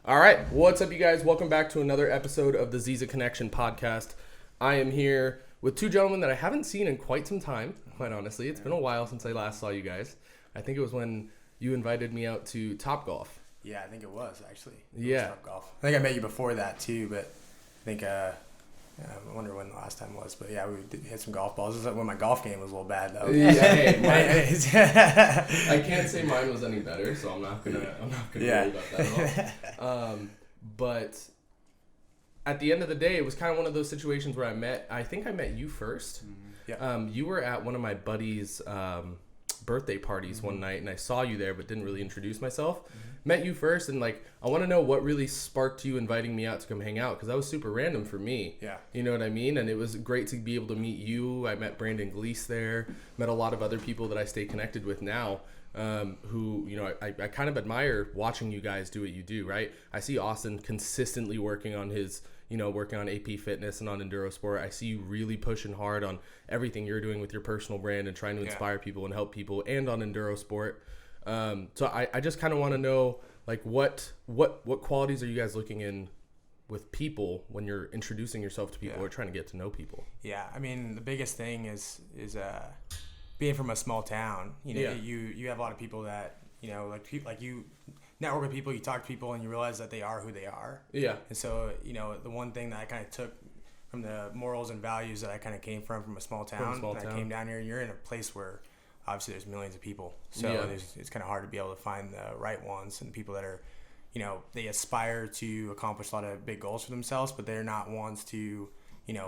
All right, what's up, you guys? Welcome back to another episode of the Ziza Connection podcast. I am here with two gentlemen that I haven't seen in quite some time, quite honestly. It's been a while since I last saw you guys. I think it was when you invited me out to Topgolf. Yeah, I think it was, actually. Yeah. Topgolf. I think I met you before that, too, but I think, I wonder when the last time was. But, yeah, we did hit some golf balls. This is like when my golf game was a little bad, though. Yeah, hey, I can't say mine was any better, so I'm not gonna worry about that at all. But at the end of the day, it was kind of one of those situations where I think I met you first. Mm-hmm. Yeah. You were at one of my buddies' birthday parties one night, and I saw you there, but didn't really introduce myself. Met you first, and like, I want to know what really sparked you inviting me out to come hang out, because that was super random for me. Yeah. You know what I mean? And it was great to be able to meet you. I met Brandon Gleese there, met a lot of other people that I stay connected with now, who, you know, I kind of admire watching you guys do what you do, right? I see Austin consistently working on his, working on AP Fitness and on Enduro Sport. I see you really pushing hard on everything you're doing with your personal brand and trying to inspire people and help people, and on Enduro Sport. So I just kind of want to know, like, what qualities are you guys looking in with people when you're introducing yourself to people or trying to get to know people? Yeah, I mean, the biggest thing is being from a small town. You have a lot of people that, like you network with people, you talk to people, and you realize that they are who they are. Yeah. And so, the one thing that I kind of took from the morals and values that I kind of came from a small town, I came down here, you're in a place where obviously there's millions of people. So it's kind of hard to be able to find the right ones and people that are, they aspire to accomplish a lot of big goals for themselves, but they're not ones to,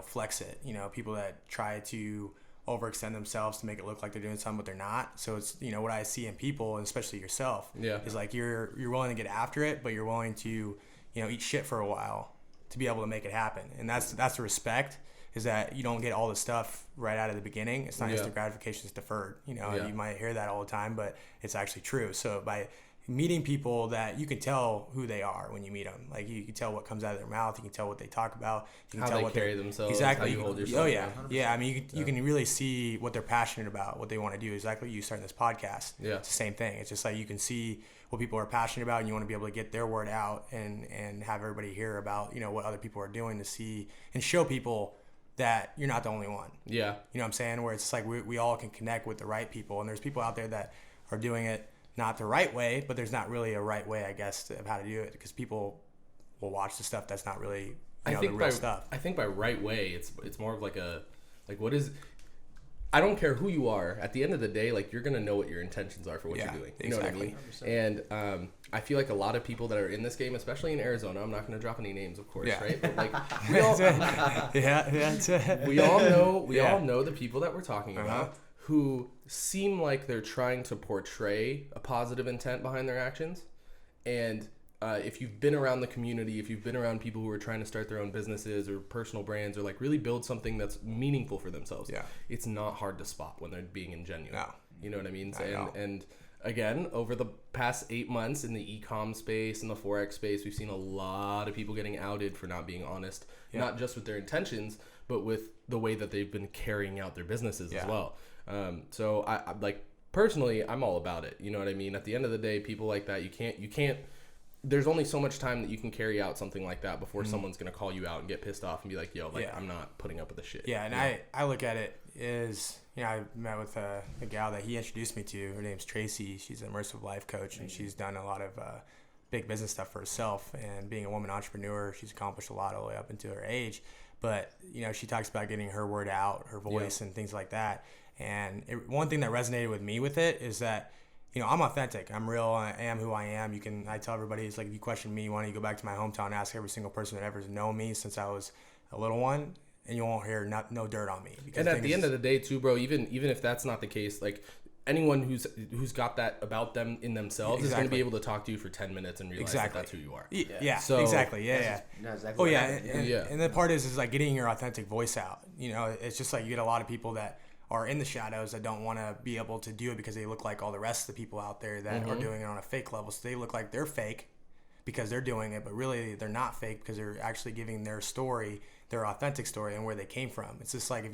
flex it. People that try to overextend themselves to make it look like they're doing something, but they're not. So it's, what I see in people, and especially yourself, is like you're willing to get after it, but you're willing to, eat shit for a while to be able to make it happen. And that's the respect, is that you don't get all the stuff right out of the beginning. It's not instant gratification, it's deferred. You might hear that all the time, but it's actually true. So by meeting people that you can tell who they are when you meet them, like you can tell what comes out of their mouth, you can tell what they talk about, you can how tell they what carry themselves, exactly. how you hold yourself. Oh yeah, 100%. Yeah. I mean, you can really see what they're passionate about, what they want to do. Exactly, you starting this podcast. Yeah, it's the same thing. It's just like you can see what people are passionate about, and you want to be able to get their word out and have everybody hear about what other people are doing, to see and show people that you're not the only one. Yeah. You know what I'm saying? Where it's like we all can connect with the right people, and there's people out there that are doing it not the right way, but there's not really a right way, I guess, of how to do it, because people will watch the stuff that's not really the real stuff. I think by right way, it's more of like what is. I don't care who you are. At the end of the day, like, you're gonna know what your intentions are for what you're doing. You know what I mean? 100%. And I feel like a lot of people that are in this game, especially in Arizona, I'm not gonna drop any names, of course, right? But like, we all know the people that we're talking about who seem like they're trying to portray a positive intent behind their actions. And if you've been around the community, if you've been around people who are trying to start their own businesses or personal brands, or like really build something that's meaningful for themselves, it's not hard to spot when they're being ingenuine. No. You know what I mean? And again, over the past 8 months in the e-com space and the Forex space, we've seen a lot of people getting outed for not being honest, not just with their intentions, but with the way that they've been carrying out their businesses as well. So I like, personally, I'm all about it. You know what I mean? At the end of the day, people like that, you can't, there's only so much time that you can carry out something like that before someone's going to call you out and get pissed off and be like, yo, like, I'm not putting up with this shit. Yeah. And I look at it as, I met with a gal that he introduced me to. Her name's Tracy. She's an immersive life coach, and she's done a lot of big business stuff for herself. And being a woman entrepreneur, she's accomplished a lot all the way up into her age. But, she talks about getting her word out, her voice, and things like that. And one thing that resonated with me with it is that, I'm authentic. I'm real. I am who I am. I tell everybody, it's like, if you question me, why don't you go back to my hometown and ask every single person that ever known me since I was a little one, and you won't hear no dirt on me. And at the end of the day, too, bro, even if that's not the case, like, anyone who's got that about them in themselves is going to be able to talk to you for 10 minutes and realize that that's who you are. Yeah, so, exactly. Yeah. Exactly. Oh, yeah. And the part is like getting your authentic voice out. It's just like you get a lot of people that are in the shadows that don't want to be able to do it because they look like all the rest of the people out there that are doing it on a fake level. So they look like they're fake because they're doing it, but really they're not fake because they're actually giving their story, their authentic story, and where they came from. It's just like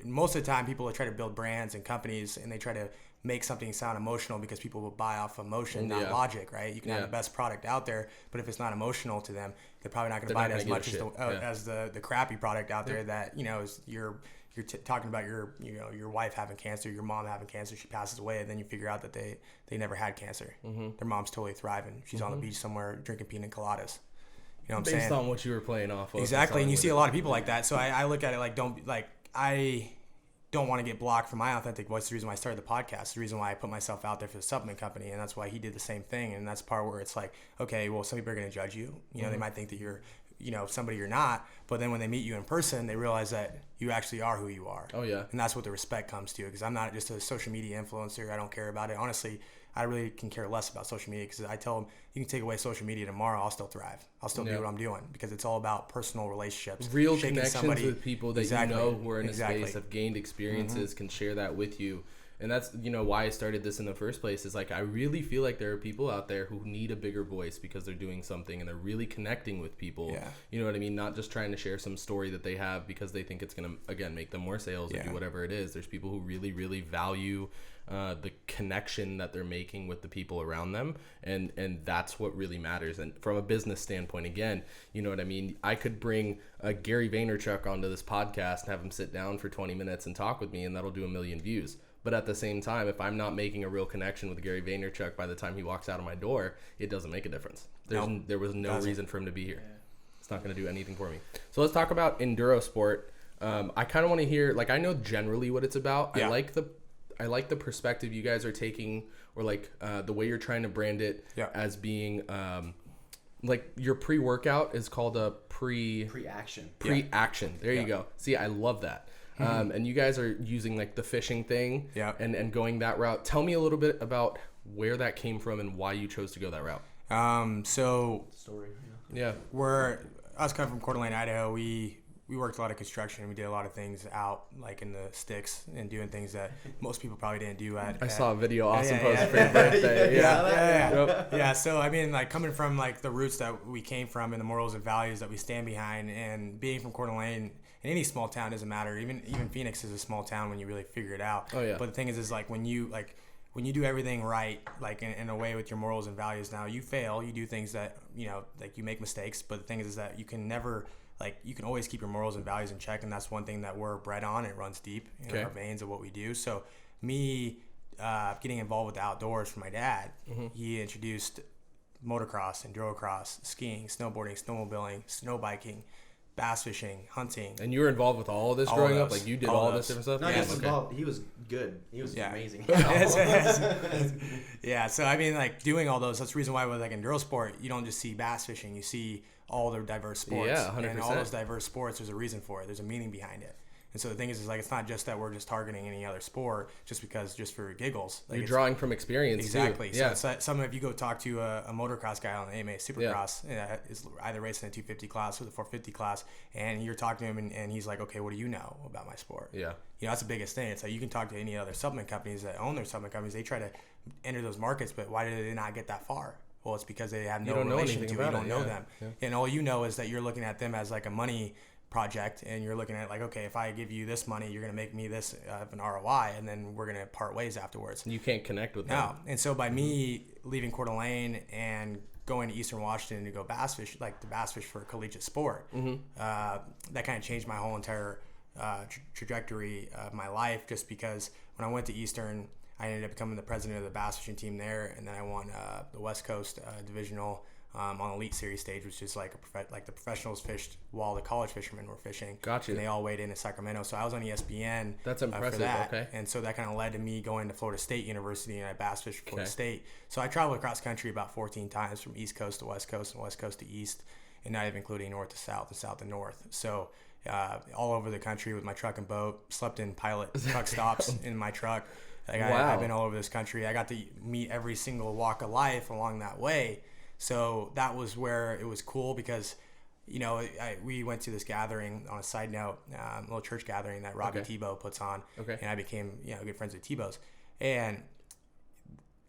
most of the time people try to build brands and companies, and they try to make something sound emotional because people will buy off emotion, not logic, right? You can have the best product out there, but if it's not emotional to them, they're probably not going to buy it as much as the crappy product out there that, is you're talking about your wife having cancer, your mom having cancer, she passes away, and then you figure out that they never had cancer. Their mom's totally thriving. She's on the beach somewhere drinking pina coladas. You know what I'm saying? Based on what you were playing off of. Exactly, and you see a lot of people like that. So I look at it I don't want to get blocked from my authentic voice. The reason why I started the podcast, the reason why I put myself out there for the supplement company, and that's why he did the same thing. And that's part where it's like, okay, well, some people are going to judge you. They might think that you're, somebody you're not. But then when they meet you in person, they realize that you actually are who you are. Oh, yeah. And that's what the respect comes to, because I'm not just a social media influencer. I don't care about it. Honestly, I really can care less about social media, because I tell them, you can take away social media tomorrow, I'll still thrive. I'll still do what I'm doing, because it's all about personal relationships. Real connections with people that who are in a space, have gained experiences, can share that with you. And that's, why I started this in the first place, is like, I really feel like there are people out there who need a bigger voice because they're doing something and they're really connecting with people. Yeah. You know what I mean? Not just trying to share some story that they have because they think it's going to, again, make them more sales or do whatever it is. There's people who really, really value the connection that they're making with the people around them, and that's what really matters. And from a business standpoint, again, you know what I mean, I could bring Gary Vaynerchuk onto this podcast and have him sit down for 20 minutes and talk with me, and that'll do 1 million views. But at the same time, if I'm not making a real connection with Gary Vaynerchuk by the time he walks out of my door, it doesn't make a difference. There was no reason for him to be here. It's not going to do anything for me. So let's talk about Enduro Sport. I kind of want to hear, I know generally what it's about. Yeah. I like the perspective you guys are taking, or the way you're trying to brand it as being your pre-workout is called a pre-action. There you go. See, I love that. And you guys are using the fishing thing and going that route. Tell me a little bit about where that came from and why you chose to go that route. Story. Us coming from Coeur d'Alene, Idaho, we worked a lot of construction. We did a lot of things out in the sticks and doing things that most people probably didn't do I saw a video Austin posted for your birthday. Yeah. So I mean, coming from the roots that we came from and the morals and values that we stand behind, and being from Coeur d'Alene, in any small town, doesn't matter. Even Phoenix is a small town when you really figure it out. Oh yeah. But the thing is when you do everything right, in a way with your morals and values, now you fail, you do things that, you make mistakes, but the thing is that you can never, you can always keep your morals and values in check, and that's one thing that we're bred on. It runs deep in our veins of what we do. So me getting involved with the outdoors from my dad, he introduced motocross, endurocross, skiing, snowboarding, snowmobiling, snow biking, bass fishing, hunting. And you were involved with all of this growing up? You did all this different stuff? No, he was involved. He was good. He was amazing. Yeah, so I mean, doing all those, that's the reason why with Enduro Sport, you don't just see bass fishing, you see all the diverse sports. Yeah, 100%. And all those diverse sports, there's a reason for it. There's a meaning behind it. And so the thing is it's not just that we're just targeting any other sport just for giggles. You're drawing from experience exactly. too. Yeah. So if you go talk to a motocross guy on the AMA Supercross, is either racing a 250 class or the 450 class, and you're talking to him and he's like, okay, what do you know about my sport? Yeah. That's the biggest thing. It's you can talk to any other supplement companies that own their supplement companies. They try to enter those markets, but why did they not get that far? Well, it's because they have no relation to it. You don't know them. Yeah. And all you know is that you're looking at them as a money project, and you're looking at okay, if I give you this money, you're going to make me this of an ROI, and then we're going to part ways afterwards. You can't connect with them. No. And so by me leaving Coeur d'Alene and going to Eastern Washington to go bass fish, the bass fish for a collegiate sport, that kind of changed my whole entire trajectory of my life, just because when I went to Eastern, I ended up becoming the president of the bass fishing team there, and then I won the West Coast divisional on Elite Series stage, which is the professionals fished while the college fishermen were fishing. Gotcha. And they all weighed in Sacramento. So I was on ESPN. That's impressive. For that. Okay. And so that kind of led to me going to Florida State University, and I bass fished for Florida State. So I traveled across country about 14 times, from East Coast to West Coast and West Coast to East, and not even including north to south and south to north. So all over the country with my truck and boat, slept in pilot truck stops in my truck. I've been all over this country. I got to meet every single walk of life along that way. So that was where it was cool, because, we went to this gathering, on a side note, a little church gathering that Robbie Tebow puts on. Okay. And I became, good friends with Tebow's. And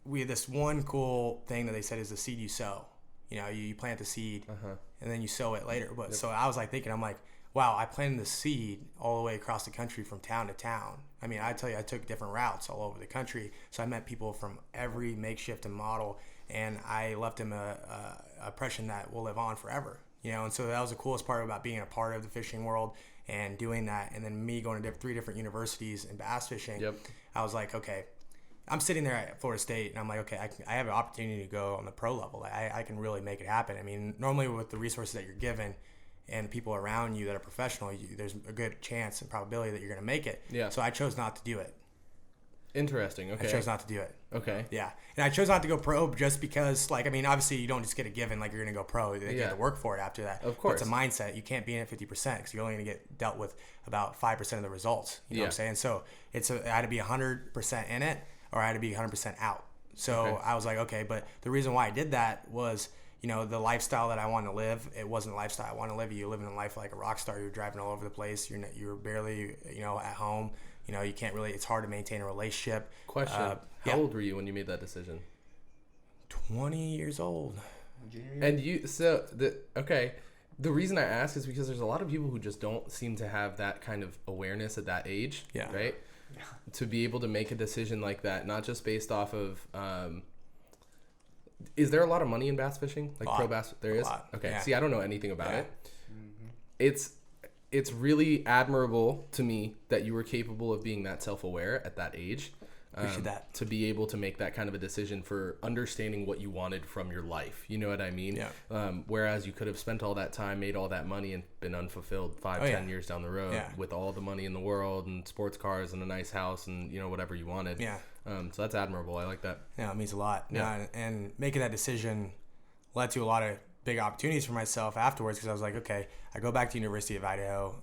we had this one cool thing that they said is the seed you sow. You plant the seed and then you sow it later. But so I was thinking, wow, I planted the seed all the way across the country from town to town. I mean, I tell you, I took different routes all over the country. So I met people from every makeshift and model, and I left them a impression that will live on forever. And so that was the coolest part about being a part of the fishing world and doing that. And then me going to 3 different universities in bass fishing. Yep. I was like, okay, I'm sitting there at Florida State, and I'm like, okay, I have an opportunity to go on the pro level. I can really make it happen. I mean, normally with the resources that you're given and the people around you that are professional, there's a good chance and probability that you're going to make it. Yeah. So I chose not to do it. Interesting. Okay. I chose not to do it. Okay. Yeah. And I chose not to go pro just because, like, I mean, obviously you don't just get a given like you're going to go pro. You have to work for it after that. Of course. But it's a mindset. You can't be in it 50% because you're only going to get dealt with about 5% of the results. You know what I'm saying? So I had to be 100% in it or I had to be 100% out. So I was like, okay. But the reason why I did that was, the lifestyle that I wanted to live, it wasn't a lifestyle I wanted to live. You're living a life like a rock star. You're driving all over the place. You're barely, at home. You can't really, it's hard to maintain a relationship. Question. How old were you when you made that decision? 20 years old. And the reason I ask is because there's a lot of people who just don't seem to have that kind of awareness at that age. Yeah. Right? Yeah. To be able to make a decision like that, not just based off of, is there a lot of money in bass fishing? Like pro bass? There is? Okay. Yeah. See, I don't know anything about it. Mm-hmm. It's really admirable to me that you were capable of being that self-aware at that age. Appreciate that. To be able to make that kind of a decision for understanding what you wanted from your life. You know what I mean? Yeah. Whereas you could have spent all that time, made all that money, and been unfulfilled 10 years down the road with all the money in the world and sports cars and a nice house and, whatever you wanted. Yeah. So that's admirable. I like that. Yeah, it means a lot. Yeah. And making that decision led to a lot of big opportunities for myself afterwards because I was like, okay, I go back to University of Idaho.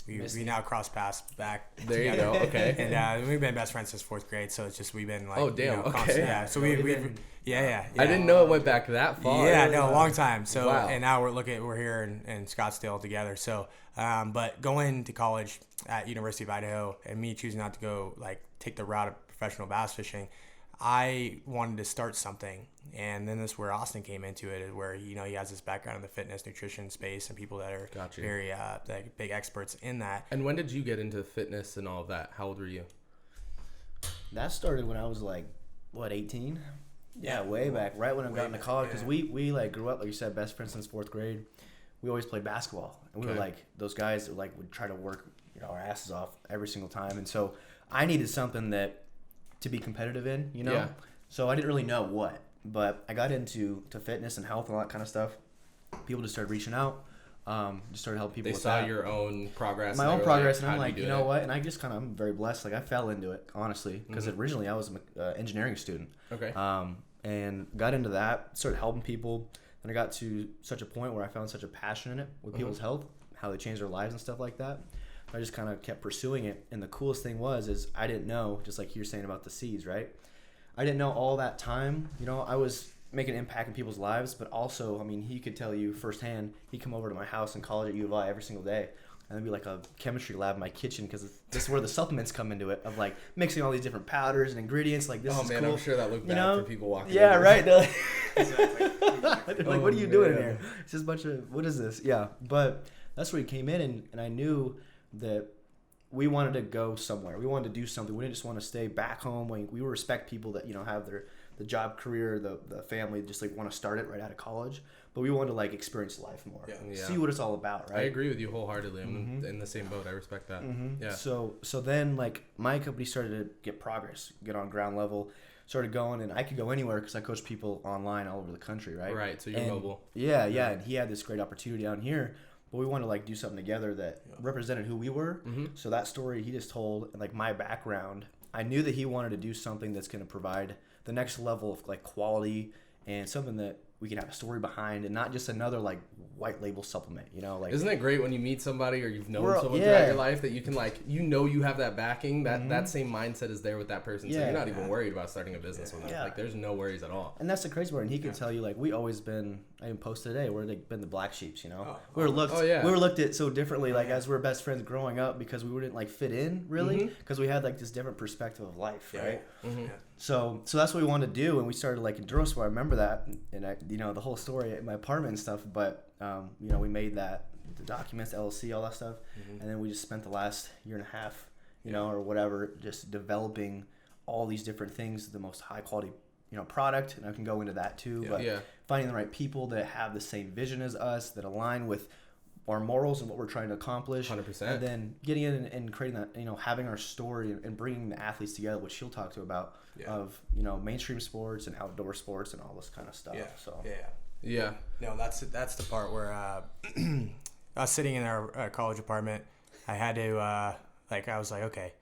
We now cross paths back. There you go. Okay. And we've been best friends since 4th grade, so it's just we've been like. Oh damn. Okay. Yeah. So we I didn't know it went back that far. Yeah, no, a long time. So wow. And now we're here in Scottsdale together. So, but going to college at University of Idaho and me choosing not to go take the route of professional bass fishing, I wanted to start something, and then that's where Austin came into it, is where he has this background in the fitness nutrition space and people that are very big experts in that. And when did you get into fitness and all of that? How old were you? That started when I was 18? Yeah, way back, right when I got into college, because we grew up, like you said, best friends since 4th grade. We always played basketball, and we were those guys that would try to work our asses off every single time, and so I needed something to be competitive in, Yeah. So I didn't really know what, but I got into fitness and health and all that kind of stuff. People just started reaching out, just started helping people. They saw your own progress. My own progress, and I'm like, you know what? And I just I'm very blessed. I fell into it, honestly, because originally I was an engineering student. Okay. And got into that, started helping people. Then I got to such a point where I found such a passion in it with people's health, how they change their lives and stuff like that. I just kind of kept pursuing it. And the coolest thing is I didn't know, just like you were saying about the seeds, right? I didn't know all that time, I was making an impact in people's lives, but also, he could tell you firsthand, he'd come over to my house in college at U of I every single day. And there'd be a chemistry lab in my kitchen, because this is where the supplements come into it, of mixing all these different powders and ingredients. This is cool. I'm sure that looked bad for people walking. Yeah, right. They're Exactly. They're what are you doing in here? It's just a bunch of, what is this? Yeah, but that's where he came in, and I knew that we wanted to go somewhere. We wanted to do something. We didn't just want to stay back home. We respect people that have the job, career, the family, just want to start it right out of college. But we wanted to experience life more, see what it's all about. Right. I agree with you wholeheartedly. I'm in the same boat. I respect that. Mm-hmm. Yeah. So then my company started to get progress, get on ground level, started going, and I could go anywhere because I coach people online all over the country. Right. Right. So you're mobile. Yeah. And he had this great opportunity down here. But we wanted to do something together that represented who we were. Mm-hmm. So that story he just told, and my background, I knew that he wanted to do something that's going to provide the next level of quality and something that we can have a story behind, and not just another white label supplement. Isn't it great when you meet somebody or you've known someone throughout your life that you can you have that backing, that same mindset is there with that person, so you're not even worried about starting a business with them. Yeah. There's no worries at all. And that's the crazy part. And he can tell you we always been. I even posted today. We're been the black sheeps. We were looked. We were looked at so differently. As we were best friends growing up, because we wouldn't fit in really, because we had this different perspective of life, right? Mm-hmm. So that's what we wanted to do, and we started like Enduro Sport. I remember that, and I, the whole story at my apartment and stuff. But we made the documents, LLC, all that stuff, and then we just spent the last year and a half, or whatever, just developing all these different things, the most high quality, product, and I can go into that too. But finding the right people that have the same vision as us, that align with our morals and what we're trying to accomplish, 100%. And then getting in and creating that, having our story and bringing the athletes together, which she'll talk to about, of mainstream sports and outdoor sports and all this kind of stuff. No, that's the part where I was sitting in our college apartment. I had to I was like, okay,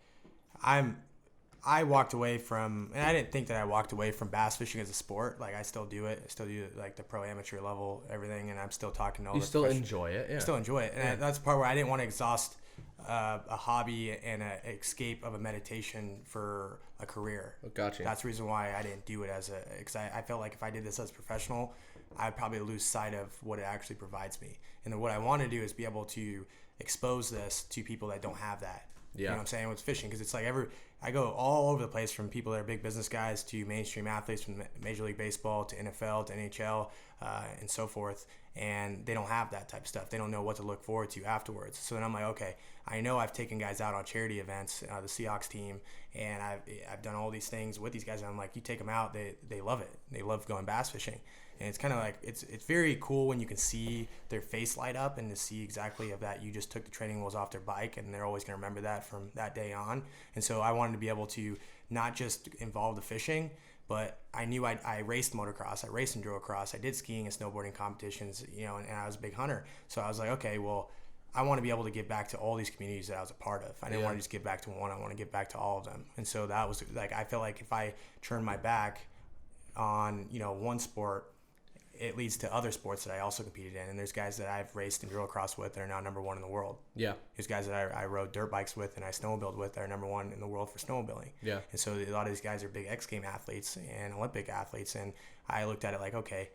I walked away from, and I didn't think that I walked away from bass fishing as a sport. Like, I still do it. I still do like the pro amateur level, everything, and I'm still talking to all the still enjoy it. Yeah. Still enjoy it. And that's the part where I didn't want to exhaust a hobby and an escape of a meditation for a career. Gotcha. That's the reason why I didn't do it because I felt like if I did this as professional, I'd probably lose sight of what it actually provides me. And then what I want to do is be able to expose this to people that don't have that. Yeah. You know what I'm saying? With fishing, because it's like I go all over the place, from people that are big business guys to mainstream athletes, from Major League Baseball to NFL to NHL and so forth, and they don't have that type of stuff. They don't know what to look forward to afterwards. So then I'm like, okay, I know I've taken guys out on charity events, the Seahawks team, and I've done all these things with these guys, and I'm like, you take them out, they love it. They love going bass fishing. And it's kind of like, it's very cool when you can see their face light up and to see exactly of that you just took the training wheels off their bike, and they're always going to remember that from that day on. And so I wanted to be able to not just involve the fishing, but I knew I raced motocross, I raced enduro cross, I did skiing and snowboarding competitions, and I was a big hunter. So I was like, okay, well, I want to be able to give back to all these communities that I was a part of. I didn't want to just give back to one. I want to give back to all of them. And so that was like, I felt like if I turned my back on, one sport, it leads to other sports that I also competed in. And there's guys that I've raced enduro cross with that are now number one in the world. Yeah. There's guys that I rode dirt bikes with and I snowmobiled with that are number one in the world for snowmobiling. Yeah. And so a lot of these guys are big X Game athletes and Olympic athletes. And I looked at it like, okay,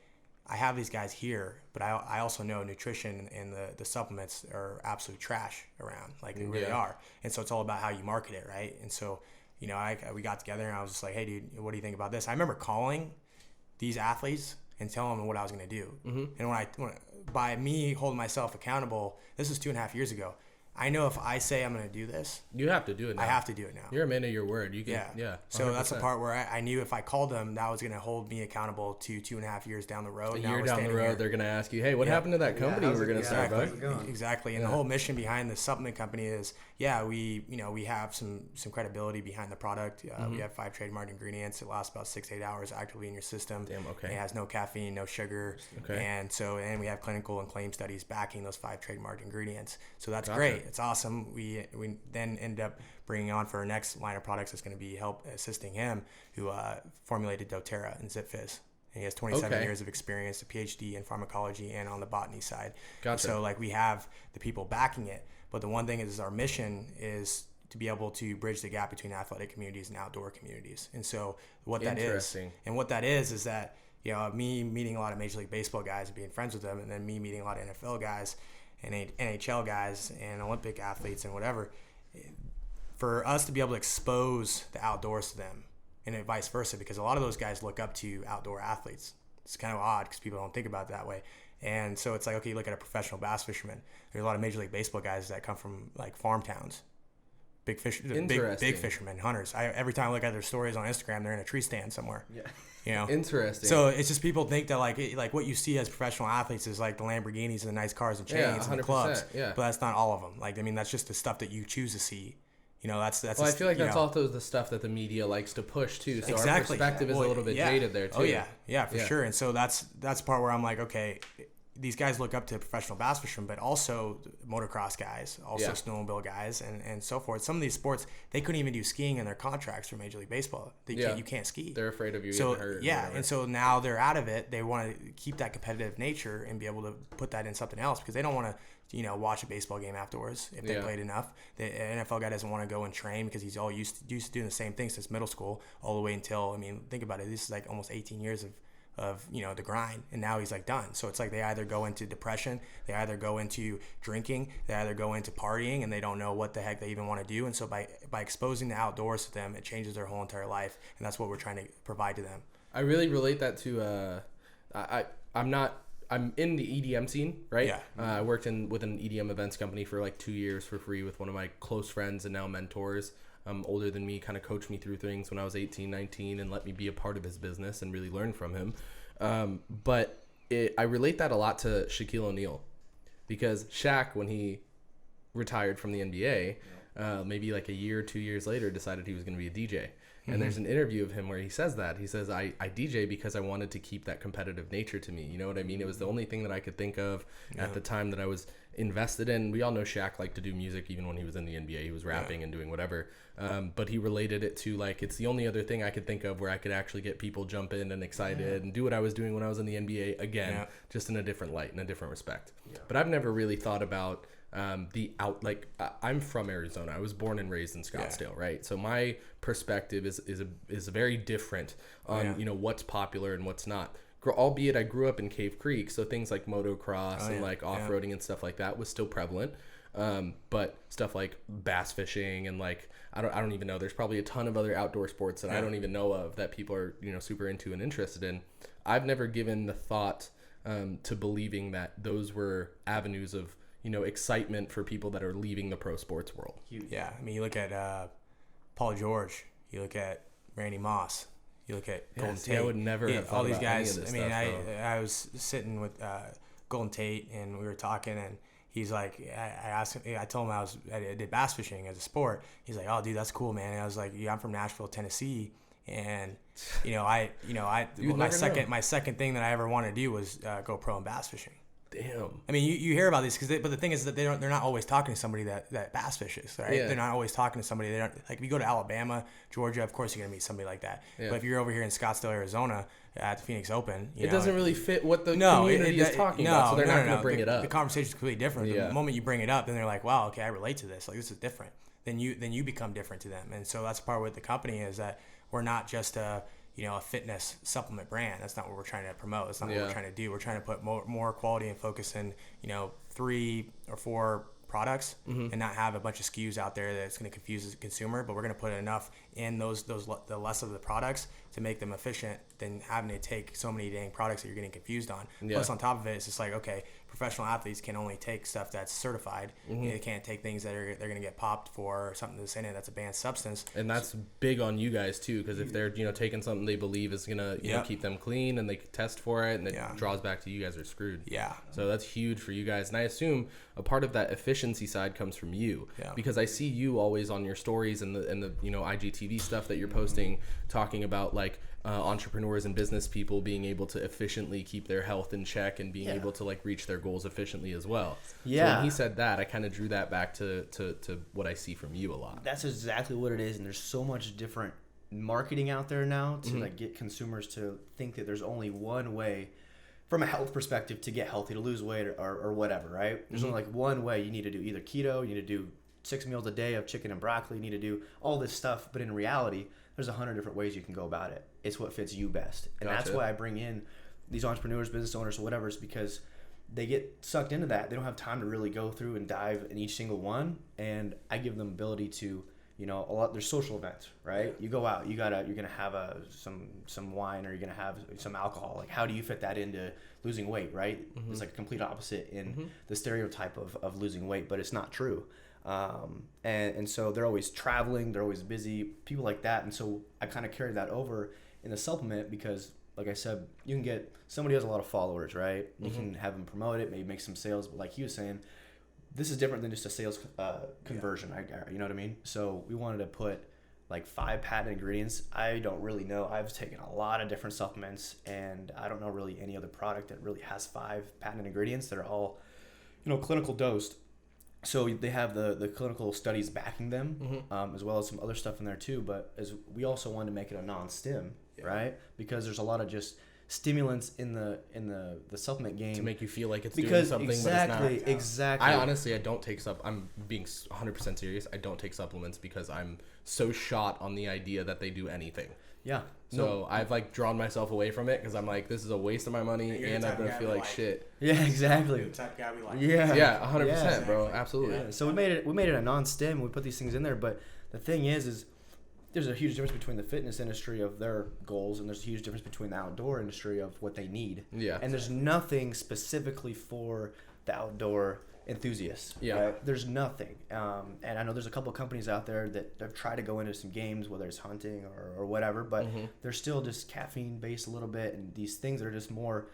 I have these guys here, but I also know nutrition and the supplements are absolute trash around. Like, they really are. And so it's all about how you market it, right? And so, we got together and I was just like, hey, dude, what do you think about this? I remember calling these athletes and telling them what I was going to do. Mm-hmm. And by me holding myself accountable, this was 2.5 years ago. I know if I say I'm going to do this, you have to do it now. I have to do it now. You're a man of your word. You can, yeah. So that's the part where I knew if I called them, that was going to hold me accountable to 2.5 years down the road. A year down the road, they're going to ask you, hey, what happened to that company we're going to start? Exactly. And the whole mission behind the supplement company is, we have some credibility behind the product. We have 5 trademarked ingredients. It lasts about 6 to 8 hours actively in your system. Then it has no caffeine, no sugar. And we have clinical and claim studies backing those 5 trademarked ingredients. So that's great. It's awesome. We then end up bringing on for our next line of products that's going to be help assisting him, who formulated doTERRA and ZipFizz. And he has 27 years of experience, a PhD in pharmacology and on the botany side. Gotcha. So we have the people backing it. But the one thing is, our mission is to be able to bridge the gap between athletic communities and outdoor communities. And so what that is that, me meeting a lot of Major League Baseball guys and being friends with them, and then me meeting a lot of NFL guys and NHL guys and Olympic athletes and whatever, for us to be able to expose the outdoors to them, and vice versa, because a lot of those guys look up to outdoor athletes. It's kind of odd because people don't think about it that way. And so it's like, okay, you look at a professional bass fisherman. There's a lot of Major League Baseball guys that come from farm towns, big fishermen, hunters. Every time I look at their stories on Instagram, they're in a tree stand somewhere. Yeah. Interesting. So it's just, people think that like what you see as professional athletes is like the Lamborghinis and the nice cars and chains and the clubs. Yeah. But that's not all of them. That's just the stuff that you choose to see. That's. Well, I feel like that's also the stuff that the media likes to push too. So our perspective is a little bit jaded there too. Oh yeah, for sure. And so that's the part where I'm like, okay, these guys look up to professional bass fishermen, but also motocross guys, also snowmobile guys, and so forth. Some of these sports, they couldn't even do skiing in their contracts for Major League Baseball. You can't ski. They're afraid of you getting hurt. Yeah, and so now they're out of it. They want to keep that competitive nature and be able to put that in something else, because they don't want to, watch a baseball game afterwards if they played enough. The NFL guy doesn't want to go and train because he's all used to doing the same thing since middle school all the way until, think about it. This is like almost 18 years the grind, and now he's like done. So it's like they either go into depression, they either go into drinking, they either go into partying, and they don't know what the heck they even want to do. And so by exposing the outdoors to them, it changes their whole entire life, and that's what we're trying to provide to them. I really relate that to I'm in the EDM scene, right? Yeah. I worked with an EDM events company for like 2 years for free with one of my close friends and now mentors, older than me, kind of coached me through things when I was 18, 19 and let me be a part of his business and really learn from him. But I relate that a lot to Shaquille O'Neal, because Shaq, when he retired from the NBA, maybe like a year or 2 years later, decided he was going to be a DJ. And there's an interview of him where he says that. He says, I DJ because I wanted to keep that competitive nature to me. You know what I mean? It was the only thing that I could think of at the time that I was invested in. We all know Shaq liked to do music even when he was in the NBA. He was rapping and doing whatever. But he related it to, like, it's the only other thing I could think of where I could actually get people jump in and excited and do what I was doing when I was in the NBA again, just in a different light, in a different respect. Yeah. But I've never really thought about I'm from Arizona. I was born and raised in Scottsdale, right? So my perspective is very different on what's popular and what's not. Albeit I grew up in Cave Creek, so things like motocross and like off-roading and stuff like that was still prevalent. But stuff like bass fishing and like I don't even know. There's probably a ton of other outdoor sports that I don't even know of that people are super into and interested in. I've never given the thought to believing that those were avenues of excitement for people that are leaving the pro sports world. Yeah, I mean, you look at Paul George, you look at Randy Moss, you look at Golden Tate. I would never have all these guys. I mean, I was sitting with Golden Tate, and we were talking, and he's like, I asked him, I told him I did bass fishing as a sport. He's like, oh, dude, that's cool, man. And I was like, yeah, I'm from Nashville, Tennessee. And my second thing that I ever wanted to do was go pro in bass fishing. Damn. I mean, you hear about these but the thing is that they're not always talking to somebody that bass fishes, right? Yeah. They're not always talking to somebody. They don't, like, if you go to Alabama, Georgia, of course you're gonna meet somebody like that. Yeah. But if you're over here in Scottsdale, Arizona, at the Phoenix Open, it doesn't really fit what the community is talking about, so they're not gonna bring it up. The conversation is completely different. The moment you bring it up, then they're like, wow, okay, I relate to this. Like, this is different. Then you become different to them, and so that's part with the company is that we're not just a fitness supplement brand. That's not what we're trying to promote. That's not what we're trying to do. We're trying to put more quality and focus in, 3 or 4 products and not have a bunch of SKUs out there that's going to confuse the consumer. But we're going to put enough in the less of the products to make them efficient than having to take so many dang products that you're getting confused on. Yeah. Plus, on top of it, it's just like, okay, professional athletes can only take stuff that's certified. They can't take things that they're going to get popped for, or something that's in it that's a banned substance. And that's big on you guys too, because if they're taking something they believe is going to keep them clean and they test for it and it draws back to you guys are screwed. Yeah. So that's huge for you guys. And I assume a part of that efficiency side comes from you, because I see you always on your stories and the IGTV stuff that you're posting, talking about like entrepreneurs and business people being able to efficiently keep their health in check and being able to like reach their goals efficiently as well. So when he said that, I kind of drew that back to what I see from you a lot. That's exactly what it is. And there's so much different marketing out there now to like get consumers to think that there's only one way from a health perspective to get healthy, to lose weight or whatever, right? There's only like one way. You need to do either keto, you need to do 6 meals a day of chicken and broccoli, you need to do all this stuff. But in reality, there's 100 different ways you can go about it. It's what fits you best. And that's why I bring in these entrepreneurs, business owners, or whatever, is because they get sucked into that. They don't have time to really go through and dive in each single one. And I give them ability to, there's social events, right? You go out, you're gonna have some wine, or you're gonna have some alcohol. Like, how do you fit that into losing weight, right? It's like a complete opposite in the stereotype of losing weight, but it's not true. And so they're always traveling, they're always busy, people like that. And so I kind of carry that over in the supplement because, like I said, you can get somebody who has a lot of followers, right? You can have them promote it, maybe make some sales. But like he was saying, this is different than just a sales conversion. You know what I mean? So we wanted to put like 5 patent ingredients. I don't really know. I've taken a lot of different supplements, and I don't know really any other product that really has 5 patent ingredients that are all, clinical dosed. So they have the clinical studies backing them, as well as some other stuff in there too. But as we also wanted to make it a non-stim, right? Because there's a lot of just stimulants in the supplement game to make you feel like it's doing something, but it's not. Exactly. I don't take I'm being 100% serious. I don't take supplements because I'm so shot on the idea that they do anything. Yeah. So I've like drawn myself away from it because I'm like, this is a waste of my money, and I'm gonna feel like shit. Yeah, exactly. The type of guy we like. Yeah, 100%, Yeah. bro. Absolutely. Yeah. So we made it a non-stim. We put these things in there, but the thing is there's a huge difference between the fitness industry of their goals, and there's a huge difference between the outdoor industry of what they need. Yeah. And there's nothing specifically for the outdoor enthusiasts. Yeah. Right? There's nothing. And I know there's a couple of companies out there that have tried to go into some games, whether it's hunting or whatever, but they're still just caffeine based a little bit, and these things are just more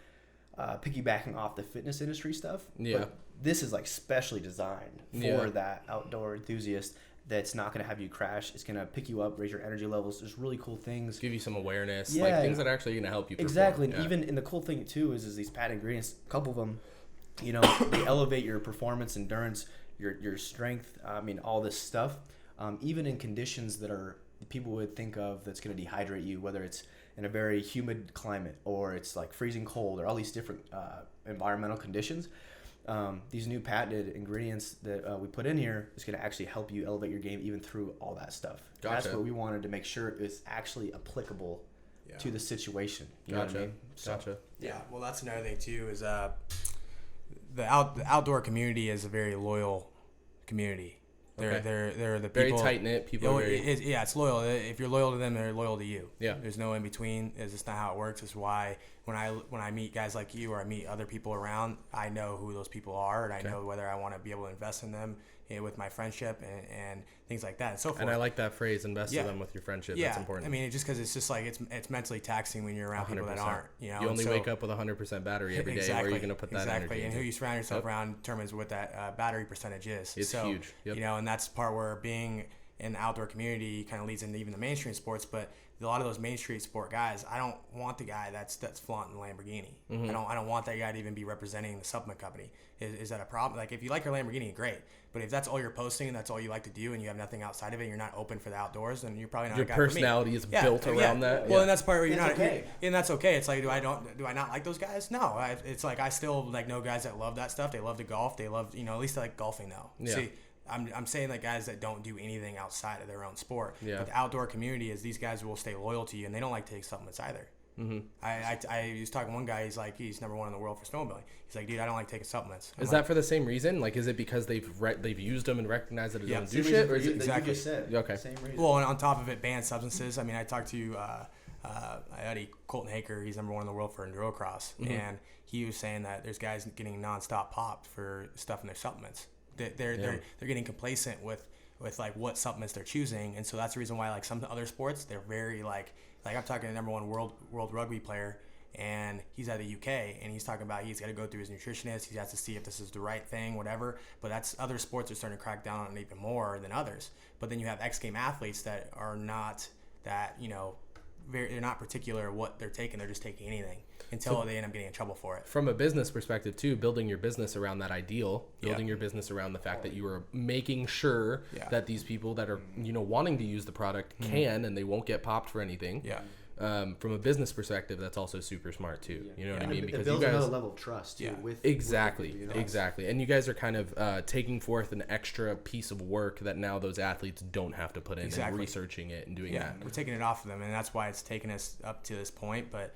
piggybacking off the fitness industry stuff. Yeah. But this is like specially designed for that outdoor enthusiast. That's not going to have you crash. It's going to pick you up, raise your energy levels. There's really cool things. Give you some awareness, Yeah. like things that are actually going to help you perform. Exactly. Yeah. And even, and the cool thing too is these pad ingredients, a couple of them, you know, they elevate your performance, endurance, your strength. I mean, all this stuff. Even in conditions that are people would think of that's going to dehydrate you, whether it's in a very humid climate or it's like freezing cold or all these different environmental conditions. These new patented ingredients that we put in here is going to actually help you elevate your game even through all that stuff. Gotcha. That's what we wanted to make sure is actually applicable to the situation. You know what I mean? Gotcha. Yeah. Well, that's another thing too is the outdoor community is a very loyal community. They're the people, very tight knit people. It's loyal. If you're loyal to them, they're loyal to you. Yeah. There's no in between. It's just not how it works. It's why when I meet guys like you or I meet other people around, I know who those people are, and I know whether I want to be able to invest in them with my friendship and things like that and so forth. And I like that phrase, invest in them with your friendship. Yeah. That's important. I mean, just because it's just like it's mentally taxing when you're around 100%. People that aren't. You know, you only wake up with 100% battery every day. Exactly. Where are you going to put that energy? And who you surround yourself around determines what that battery percentage is. It's huge. Yep. You know, and that's part where being in the outdoor community kind of leads into even the mainstream sports. But a lot of those mainstream sport guys, I don't want the guy that's flaunting the Lamborghini. I don't want that guy to even be representing the supplement company. Is that a problem? Like, if you like your Lamborghini, great. But if that's all you're posting and that's all you like to do and you have nothing outside of it, and you're not open for the outdoors, then you're probably not a guy for me. Your personality is built around that. Well, and that's part where you're that's not okay. And that's okay. It's like, do I not like those guys? No. It's like I still like know guys that love that stuff. They love to golf. They love, at least they like golfing though. Yeah. See, I'm saying like guys that don't do anything outside of their own sport. Yeah. But the outdoor community is these guys will stay loyal to you, and they don't like to take supplements either. I was talking to one guy. He's like, he's number one in the world for snowmobiling. He's like, dude, I don't like taking supplements. Is that for the same reason? Like, is it because they've used them and recognized that it doesn't do shit, or is it exactly? You just said. Okay. Same reason. Well, and on top of it, banned substances. I mean, I talked to my buddy Colton Haker. He's number one in the world for enduro cross, and he was saying that there's guys getting nonstop popped for stuff in their supplements. They're getting complacent with like what supplements they're choosing, and so that's the reason why like some other sports they're very like I'm talking to number one world rugby player, and he's out of the UK, and he's talking about he's got to go through his nutritionist. He has to see if this is the right thing, whatever. But that's other sports are starting to crack down on it even more than others. But then you have X game athletes that are not that they're not particular what they're taking. They're just taking anything until they end up getting in trouble for it. From a business perspective too, building your business around that ideal, building your business around the fact that you are making sure that these people that are wanting to use the product can and they won't get popped for anything. Yeah. From a business perspective, that's also super smart too. You know what I mean? Because it builds another level of trust too. Exactly. And you guys are kind of taking forth an extra piece of work that now those athletes don't have to put in and researching it and doing that. We're taking it off of them, and that's why it's taken us up to this point. But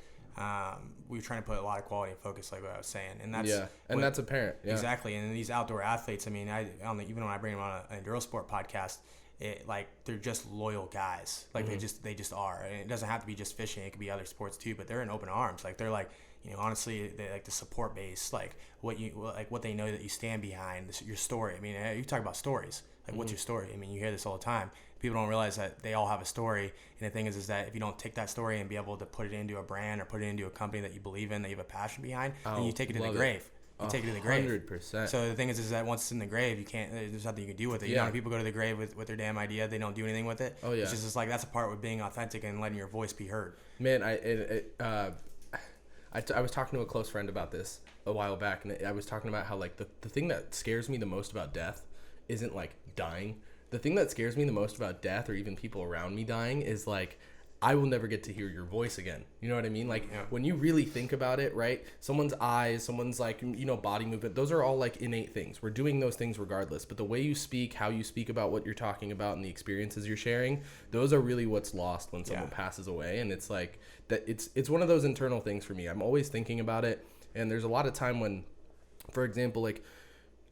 we're trying to put a lot of quality and focus, like what I was saying, and that's that's apparent. Yeah. Exactly. And these outdoor athletes, I mean, even when I bring them on an Enduro Sport podcast, they're just loyal guys. Like they just are. And it doesn't have to be just fishing. It could be other sports too. But they're in open arms. Like they're like, honestly, they like the support base. Like what they know that you stand behind. Your story. I mean, you talk about stories. Like what's your story? I mean, you hear this all the time. People don't realize that they all have a story. And the thing is that if you don't take that story and be able to put it into a brand or put it into a company that you believe in, that you have a passion behind, then you take it to the grave. You take it to the grave. 100%. So the thing is that once it's in the grave, you can't. There's nothing you can do with it. You know, when people go to the grave with their damn idea, they don't do anything with it. Oh yeah. It's just like that's a part with being authentic and letting your voice be heard. Man, I was talking to a close friend about this a while back, and I was talking about how like the thing that scares me the most about death isn't like dying. The thing that scares me the most about death, or even people around me dying, is like I will never get to hear your voice again. You know what I mean? Like when you really think about it, right? Someone's eyes, someone's like, body movement, those are all like innate things. We're doing those things regardless. But the way you speak, how you speak about what you're talking about and the experiences you're sharing, those are really what's lost when someone passes away. And it's like that it's one of those internal things for me. I'm always thinking about it. And there's a lot of time when, for example, like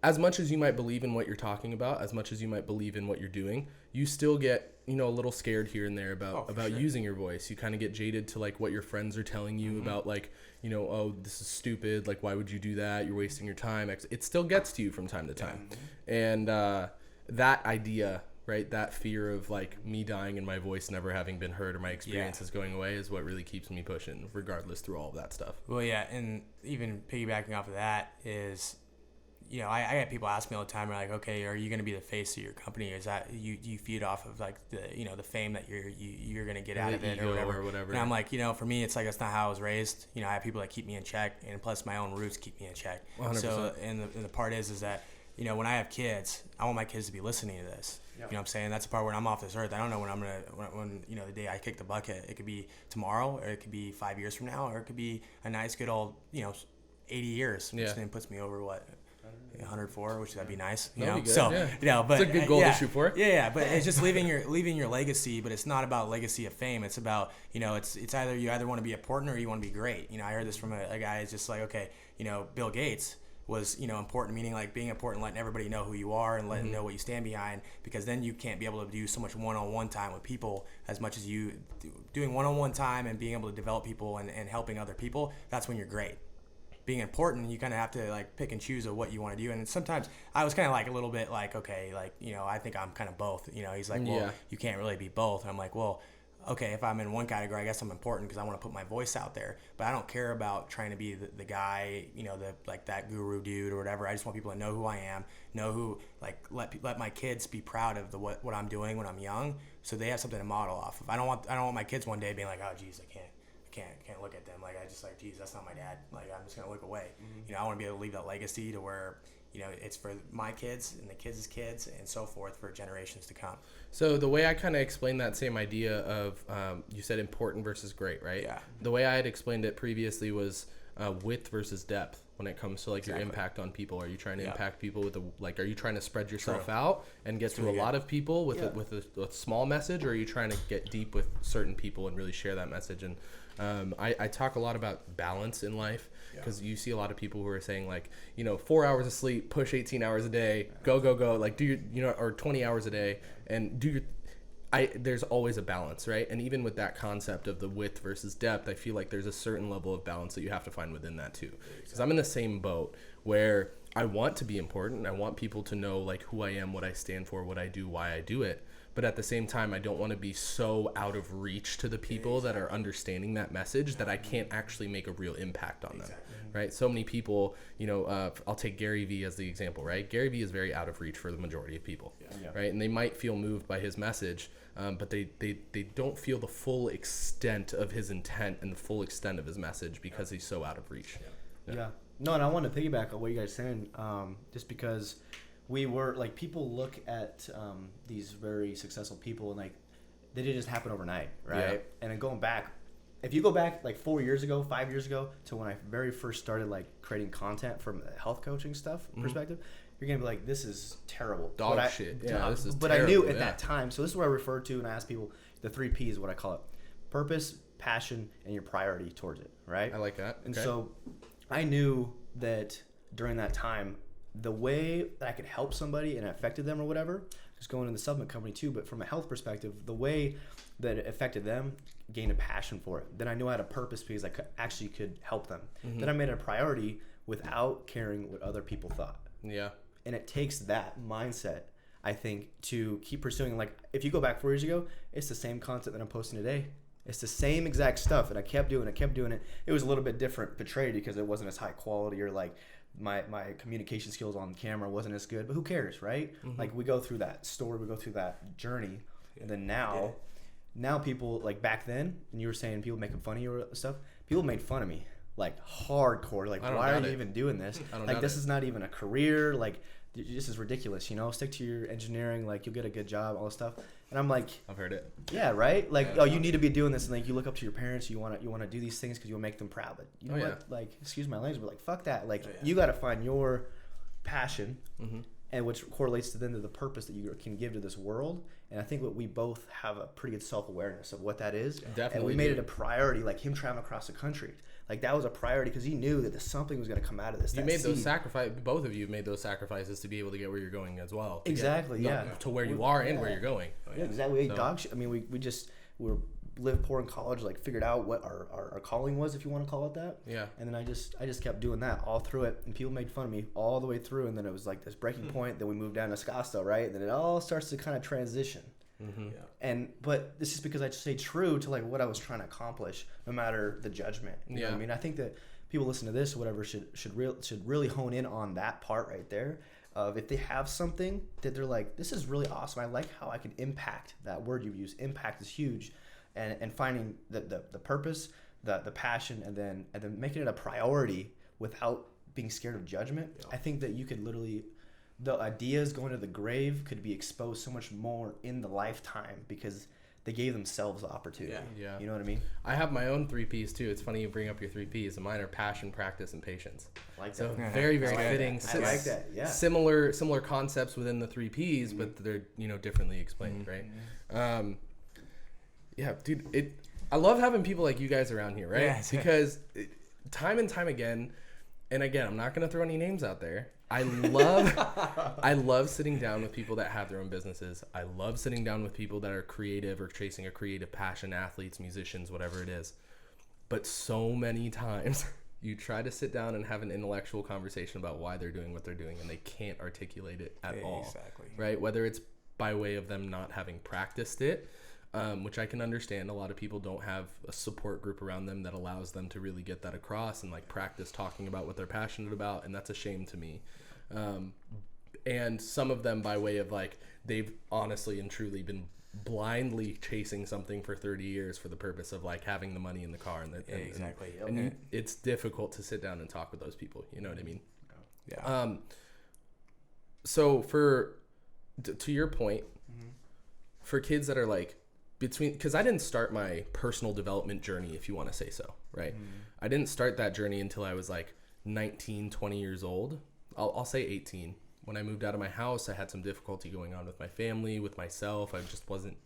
as much as you might believe in what you're talking about, as much as you might believe in what you're doing, you still get a little scared here and there about using your voice. You kind of get jaded to like what your friends are telling you about like, oh, this is stupid. Like, why would you do that? You're wasting your time. It still gets to you from time to time. And that idea, right, that fear of like me dying and my voice never having been heard or my experiences going away is what really keeps me pushing regardless through all of that stuff. Well, yeah. And even piggybacking off of that is, I get people ask me all the time, like, okay, are you going to be the face of your company? Is that you feed off of like the the fame that you're going to get out of it or whatever? And I'm like, for me, it's like that's not how I was raised. I have people that keep me in check, and plus my own roots keep me in check. 100%. So and the part is that when I have kids, I want my kids to be listening to this. Yep. You know what I'm saying? That's the part when I'm off this earth. I don't know when when the day I kick the bucket. It could be tomorrow, or it could be 5 years from now, or it could be a nice good old 80 years, which then puts me over what. 104, which that'd be nice, Good, so but it's a good goal to shoot for. But it's just leaving your legacy. But it's not about legacy of fame. It's about it's either you want to be important or you want to be great. I heard this from a guy. It's just like, okay, Bill Gates was important, meaning like being important, letting everybody know who you are and letting them know what you stand behind, because then you can't be able to do so much one-on-one time with people as much as you doing one-on-one time and being able to develop people and helping other people. That's when you're great. Being important, you kind of have to like pick and choose of what you want to do. And sometimes I was kind of like a little bit like, okay, like, I think I'm kind of both. He's like, well, you can't really be both. And I'm like, well, okay, if I'm in one category, I guess I'm important because I want to put my voice out there. But I don't care about trying to be the guy, like that guru dude or whatever. I just want people to know who I am, know who, like, let my kids be proud of what I'm doing when I'm young, so they have something to model off of. I don't want my kids one day being like, oh, geez, I can't look at them. Like, I just like, geez, that's not my dad. Like, I'm just gonna look away. I want to be able to leave that legacy to where it's for my kids and the kids' kids and so forth for generations to come. So the way I kind of explained that same idea of you said important versus great, right? Yeah. The way I had explained it previously was width versus depth when it comes to like your impact on people. Are you trying to impact people with are you trying to spread yourself out and get to a lot of people with a small message, or are you trying to get deep with certain people and really share that message? And I talk a lot about balance in life, because you see a lot of people who are saying like, 4 hours of sleep, push 18 hours a day, go, like do your, or 20 hours a day and do your, there's always a balance, right? And even with that concept of the width versus depth, I feel like there's a certain level of balance that you have to find within that too. Because I'm in the same boat where I want to be important. I want people to know like who I am, what I stand for, what I do, why I do it. But at the same time, I don't want to be so out of reach to the people that are understanding that message that I can't actually make a real impact on them, right? So many people, I'll take Gary Vee as the example, right? Gary Vee is very out of reach for the majority of people, right? And they might feel moved by his message, but they don't feel the full extent of his intent and the full extent of his message because he's so out of reach. Yeah. No, and I want to piggyback on what you guys are saying, just because we were like, people look at these very successful people and like they didn't just happen overnight, right? Yeah. And then going back, if you go back like 4 years ago, 5 years ago to when I very first started like creating content from a health coaching stuff perspective, you're gonna be like, this is terrible, dog shit. Yeah, this is but terrible. I knew at that time. So this is what I refer to, and I ask people the 3 P's, what I call it: purpose, passion, and your priority towards it. Right? I like that. And so I knew that during that time, the way that I could help somebody and it affected them or whatever, just going in the supplement company too, but from a health perspective, the way that it affected them, gained a passion for it. Then I knew I had a purpose because I could help them. Then I made it a priority without caring what other people thought. Yeah. And it takes that mindset, I think, to keep pursuing. Like, if you go back 4 years ago, it's the same content that I'm posting today. It's the same exact stuff, and I kept doing it. It was a little bit different portrayed because it wasn't as high quality, or like my communication skills on camera wasn't as good, but who cares, right? Like, we go through that story, we go through that journey, and then now people, like back then, and you were saying people making fun of you or stuff, people made fun of me like hardcore, like, why are you even doing this? Like, this is not even a career. Like, this is ridiculous, you know, stick to your engineering, like you'll get a good job, all this stuff. And I'm like, I've heard it. yeah, right? Like, oh, you need to be doing this, and like you look up to your parents, you want to do these things because you'll make them proud. But you know what? Like, excuse my language, but like, fuck that. Like, you got to find your passion, and which correlates to then to the purpose that you can give to this world. And I think what we both have a pretty good self-awareness of what that is. Definitely. And we made it a priority, like him traveling across the country. Like that was a priority because he knew that something was going to come out of this. You made those sacrifices. Both of you made those sacrifices to be able to get where you're going as well. Exactly. To where you are and where you're going. Yeah, exactly. We ate dog shit. I mean, we lived poor in college, like figured out what our calling was, if you want to call it that. Yeah. And then I just kept doing that all through it, and people made fun of me all the way through. And then it was like this breaking point. Then we moved down to Scottsdale, right? And then it all starts to kind of transition. But this is because I just stayed true to like what I was trying to accomplish, no matter the judgment. You know what I mean? I think that people listen to this or whatever should really hone in on that part right there. Of if they have something that they're like, this is really awesome. I like how I can impact. That word you use, impact, is huge. And finding the purpose, the passion, and then making it a priority without being scared of judgment. I think that you could literally, the ideas going to the grave could be exposed so much more in the lifetime because they gave themselves the opportunity. Yeah. You know what I mean? I have my own 3 Ps too. It's funny you bring up your 3 Ps, and mine are passion, practice, and patience. Like that. So very, very fitting. I like that. Yeah. Similar concepts within the 3 Ps, but they're differently explained, right? Yeah, dude. I love having people like you guys around here, right? Yes. Because time and time again, and again, I'm not gonna throw any names out there. I love sitting down with people that have their own businesses. I love sitting down with people that are creative or chasing a creative passion, athletes, musicians, whatever it is. But so many times you try to sit down and have an intellectual conversation about why they're doing what they're doing, and they can't articulate it at all. Exactly. Right? Whether it's by way of them not having practiced it, which I can understand. A lot of people don't have a support group around them that allows them to really get that across and like practice talking about what they're passionate about, and that's a shame to me. And some of them by way of like they've honestly and truly been blindly chasing something for 30 years for the purpose of like having the money in the car, and exactly. And it's difficult to sit down and talk with those people. You know what I mean? Yeah. So to your point, for kids that are like because I didn't start my personal development journey, if you want to say so, right? I didn't start that journey until I was like 19, 20 years old. I'll say 18. When I moved out of my house, I had some difficulty going on with my family, with myself. I just wasn't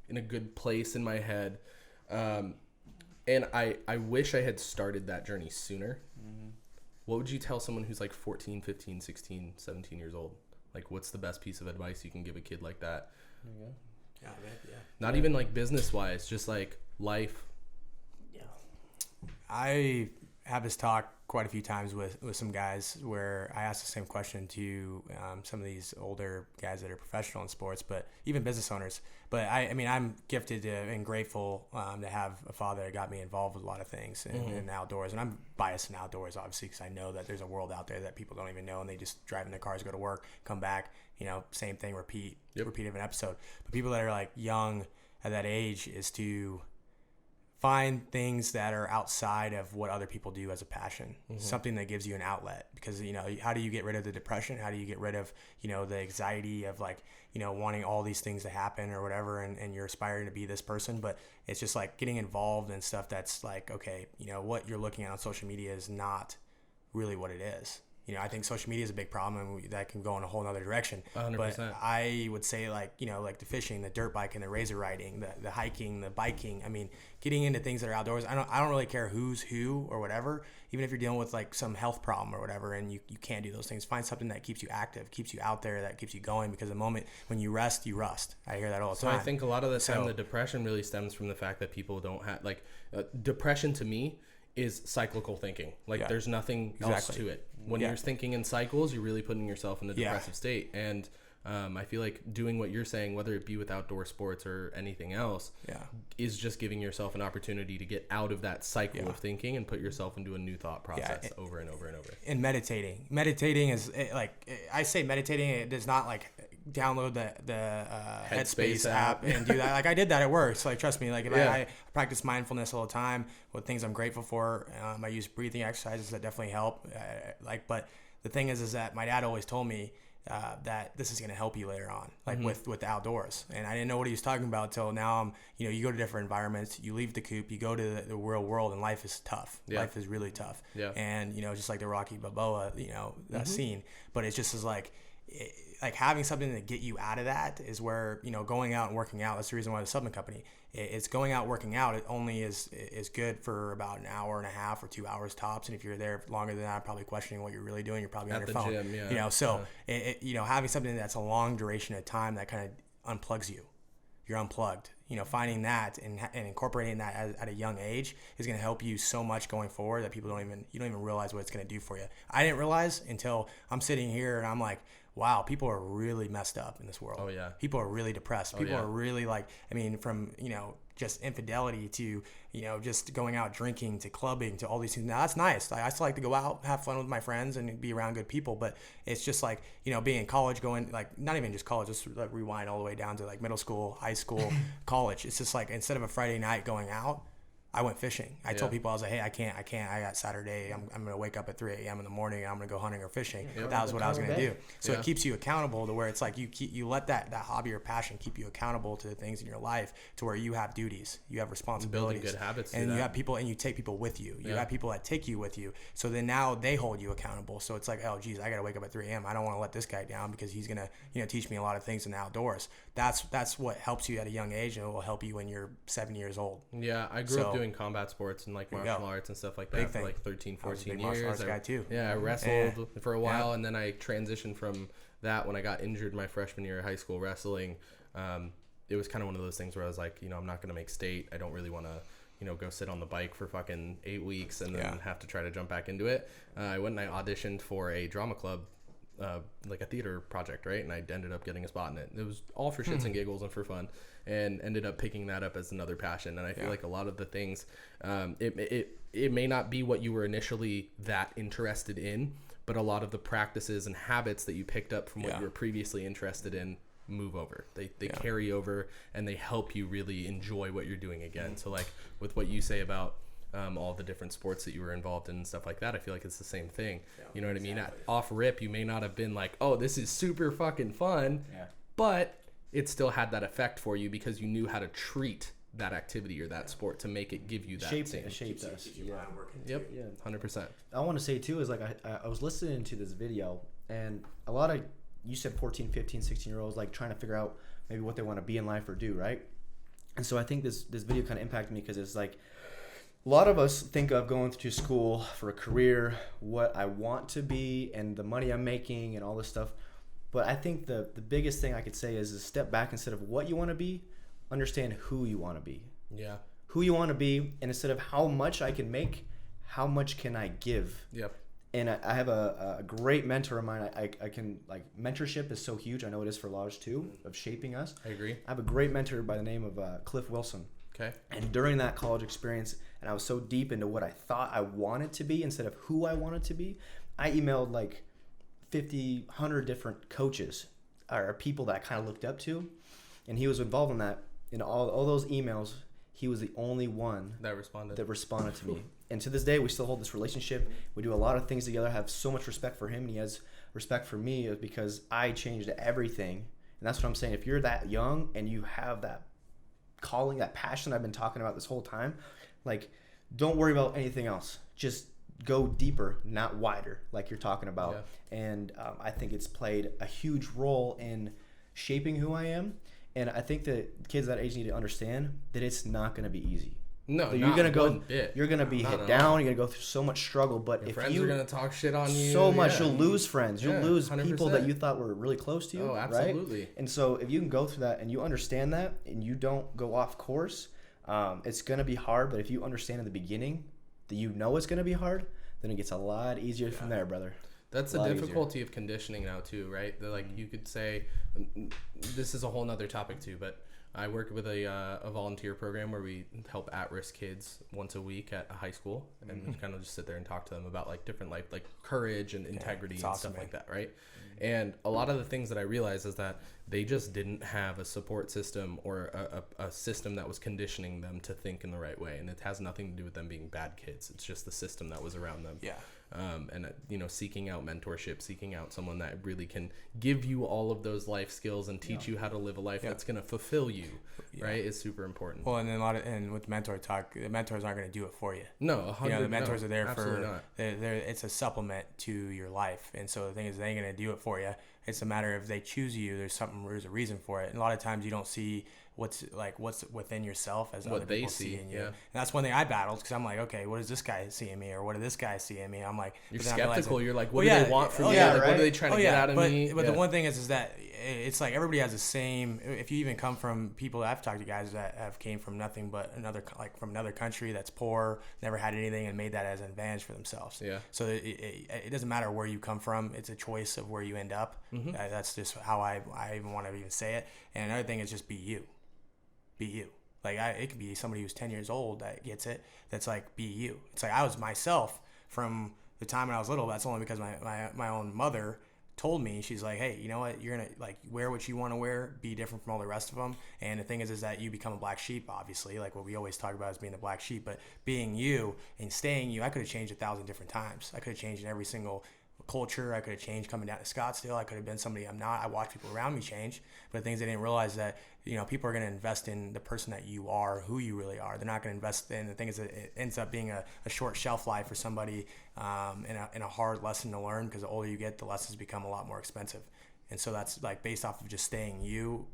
in a good place in my head. And I wish I had started that journey sooner. What would you tell someone who's like 14, 15, 16, 17 years old? Like, what's the best piece of advice you can give a kid like that? Not even like business wise, just like life. I have this talk quite a few times with some guys where I ask the same question to some of these older guys that are professional in sports, but even business owners. But I mean, I'm gifted and grateful to have a father that got me involved with a lot of things in outdoors. And I'm biased in outdoors, obviously, because I know that there's a world out there that people don't even know, and they just drive in their cars, go to work, come back, same thing, repeat of an episode. But people that are like young at that age is to find things that are outside of what other people do as a passion, something that gives you an outlet. Because, how do you get rid of the depression? How do you get rid of, the anxiety of like, wanting all these things to happen or whatever, and you're aspiring to be this person. But it's just like getting involved in stuff that's like, okay, what you're looking at on social media is not really what it is. I think social media is a big problem, and that can go in a whole other direction. 100%. But I would say like the fishing, the dirt biking, the razor riding, the hiking, the biking. I mean, getting into things that are outdoors. I don't really care who's who or whatever. Even if you're dealing with like some health problem or whatever, and you can't do those things, find something that keeps you active, keeps you out there, that keeps you going. Because the moment when you rest, you rust. I hear that all the time. So I think a lot of the time the depression really stems from the fact that people don't have depression to me is cyclical thinking. There's nothing else to it. When you're thinking in cycles, you're really putting yourself in a depressive state. And I feel like doing what you're saying, whether it be with outdoor sports or anything else, is just giving yourself an opportunity to get out of that cycle of thinking and put yourself into a new thought process over and over and over. And meditating is like, I say meditating, it does not like download the Headspace app and do that. Like I did that at work. So like, trust me, like if I practice mindfulness all the time with things I'm grateful for. I use breathing exercises that definitely help. But the thing is that my dad always told me that this is going to help you later on, like with the outdoors. And I didn't know what he was talking about till now. You go to different environments, you leave the coop, you go to the real world, and life is tough. Yeah. Life is really tough. Yeah. And, just like the Rocky Balboa, that scene, but it's just as like having something to get you out of that is where, going out and working out. That's the reason why the supplement company, it's going out, working out. It only is good for about an hour and a half or 2 hours tops. And if you're there longer than that, probably questioning what you're really doing, you're probably on your phone. Gym, yeah. Having something that's a long duration of time that kind of unplugs you. You're unplugged. Finding that and incorporating that at a young age is going to help you so much going forward that you don't even realize what it's going to do for you. I didn't realize until I'm sitting here and I'm like, wow, people are really messed up in this world. Oh, yeah. People are really depressed. People are really from, just infidelity to, just going out drinking to clubbing to all these things. Now, that's nice. I still like to go out, have fun with my friends and be around good people. But it's just like, being in college, going not even just college, just rewind all the way down to middle school, high school, college. It's just instead of a Friday night going out, I went fishing. I told people, I was like, hey, I can't. I got Saturday. I'm going to wake up at 3 a.m. in the morning and I'm going to go hunting or fishing. That was what I was going to do. So it keeps you accountable to where it's like you let that hobby or passion keep you accountable to the things in your life to where you have duties, you have responsibilities. Building good habits. And you have people, and you take people with you. You have people that take you with you. So then now they hold you accountable. So it's like, oh, geez, I got to wake up at 3 a.m. I don't want to let this guy down because he's going to, teach me a lot of things in the outdoors. That's what helps you at a young age, and it will help you when you're 7 years old. Yeah, I grew up doing combat sports and martial arts and stuff like that for 13, 14 years. Martial arts guy too. Yeah, I wrestled for a while, and then I transitioned from that when I got injured my freshman year of high school wrestling. It was kind of one of those things where I was like, I'm not going to make state. I don't really want to, go sit on the bike for fucking 8 weeks and then have to try to jump back into it. I went and I auditioned for a drama club, a theater project, right? And I ended up getting a spot in it. It was all for shits and giggles and for fun, and ended up picking that up as another passion. And I feel like a lot of the things, it may not be what you were initially that interested in, but a lot of the practices and habits that you picked up from what you were previously interested in move over. They carry over, and they help you really enjoy what you're doing again. So with what you say about all the different sports that you were involved in and stuff like that, I feel like it's the same thing. You know what I mean? Off rip, you may not have been like, oh, this is super fucking fun, but it still had that effect for you because you knew how to treat that activity or that sport to make it give you that shaped us. Yep. 100%. I want to say too is I was listening to this video, and a lot of, you said 14, 15, 16-year-olds trying to figure out maybe what they want to be in life or do, right? And so I think this video kind of impacted me because it's like, a lot of us think of going to school for a career, what I want to be, and the money I'm making and all this stuff. But I think the biggest thing I could say is step back instead of what you want to be, understand who you want to be. Yeah. Who you want to be, and instead of how much I can make, how much can I give? Yep. And I have a great mentor of mine. I can, mentorship is so huge. I know it is for Laj too, of shaping us. I agree. I have a great mentor by the name of Cliff Wilson. Okay. And during that college experience, and I was so deep into what I thought I wanted to be instead of who I wanted to be, I emailed 50, 100 different coaches or people that I kind of looked up to, and he was involved in that. In all those emails, he was the only one that responded to me. And to this day, we still hold this relationship. We do a lot of things together. I have so much respect for him, and he has respect for me because I changed everything. And that's what I'm saying. If you're that young and you have that calling, that passion I've been talking about this whole time, don't worry about anything else. Just go deeper, not wider, like you're talking about. Yeah. And I think it's played a huge role in shaping who I am. And I think that kids that age need to understand that it's not going to be easy. No, you're gonna go. You're gonna be hit down. You're gonna go through so much struggle. But your friends are gonna talk shit on you so much, you'll lose friends. You'll lose 100%. People that you thought were really close to you. Oh, absolutely. Right? And so if you can go through that and you understand that, and you don't go off course, it's gonna be hard. But if you understand in the beginning that you know it's gonna be hard, then it gets a lot easier from there, brother. That's the difficulty of conditioning now too, right? You could say, this is a whole nother topic too, but I work with a volunteer program where we help at-risk kids once a week at a high school, and we kind of just sit there and talk to them about different life, courage and integrity and stuff like that, right? And a lot of the things that I realized is that they just didn't have a support system or a system that was conditioning them to think in the right way, and it has nothing to do with them being bad kids. It's just the system that was around them. Yeah. and seeking out mentorship, seeking out someone that really can give you all of those life skills and teach you how to live a life that's going to fulfill you, right, is super important. Well, and then and with mentor talk, the mentors aren't going to do it for you. No, 100%. The mentors are there absolutely for not. It's a supplement to your life, and so the thing is, they ain't going to do it for you. It's a matter of, if they choose you, there's a reason for it. And a lot of times you don't see what's within yourself as what other they people see in you. yeah. And that's one thing I battled, because I'm like, okay, what does this guy see in me, or what did this guy see in me? I'm like, you're skeptical. You're like, what do they want from me? yeah, Like, right? what are they trying to get out of me? But the one thing is that it's like everybody has the same. If you even come from people, I've talked to guys that have came from nothing but from another country that's poor, never had anything, and made that as an advantage for themselves. Yeah. So it doesn't matter where you come from. It's a choice of where you end up. That's just how I even want to even say it. And another thing is just be you. Be you. Like, it could be somebody who's 10 years old that gets it. That's like, be you. It's like, I was myself from the time when I was little. That's only because my own mother told me. She's like, hey, you know what? You're going to, like, wear what you want to wear, be different from all the rest of them. And the thing is that you become a black sheep, obviously, like what we always talk about as being the black sheep. But being you and staying you, I could have changed 1,000 different times. I could have changed in every single culture. I could have changed coming down to Scottsdale. I could have been somebody I'm not. I watch people around me change. But the things I didn't realize that, people are going to invest in the person that you are, who you really are. They're not going to invest in, the thing is that it ends up being a short shelf life for somebody, and a hard lesson to learn, because the older you get, the lessons become a lot more expensive. And so that's like based off of just staying you,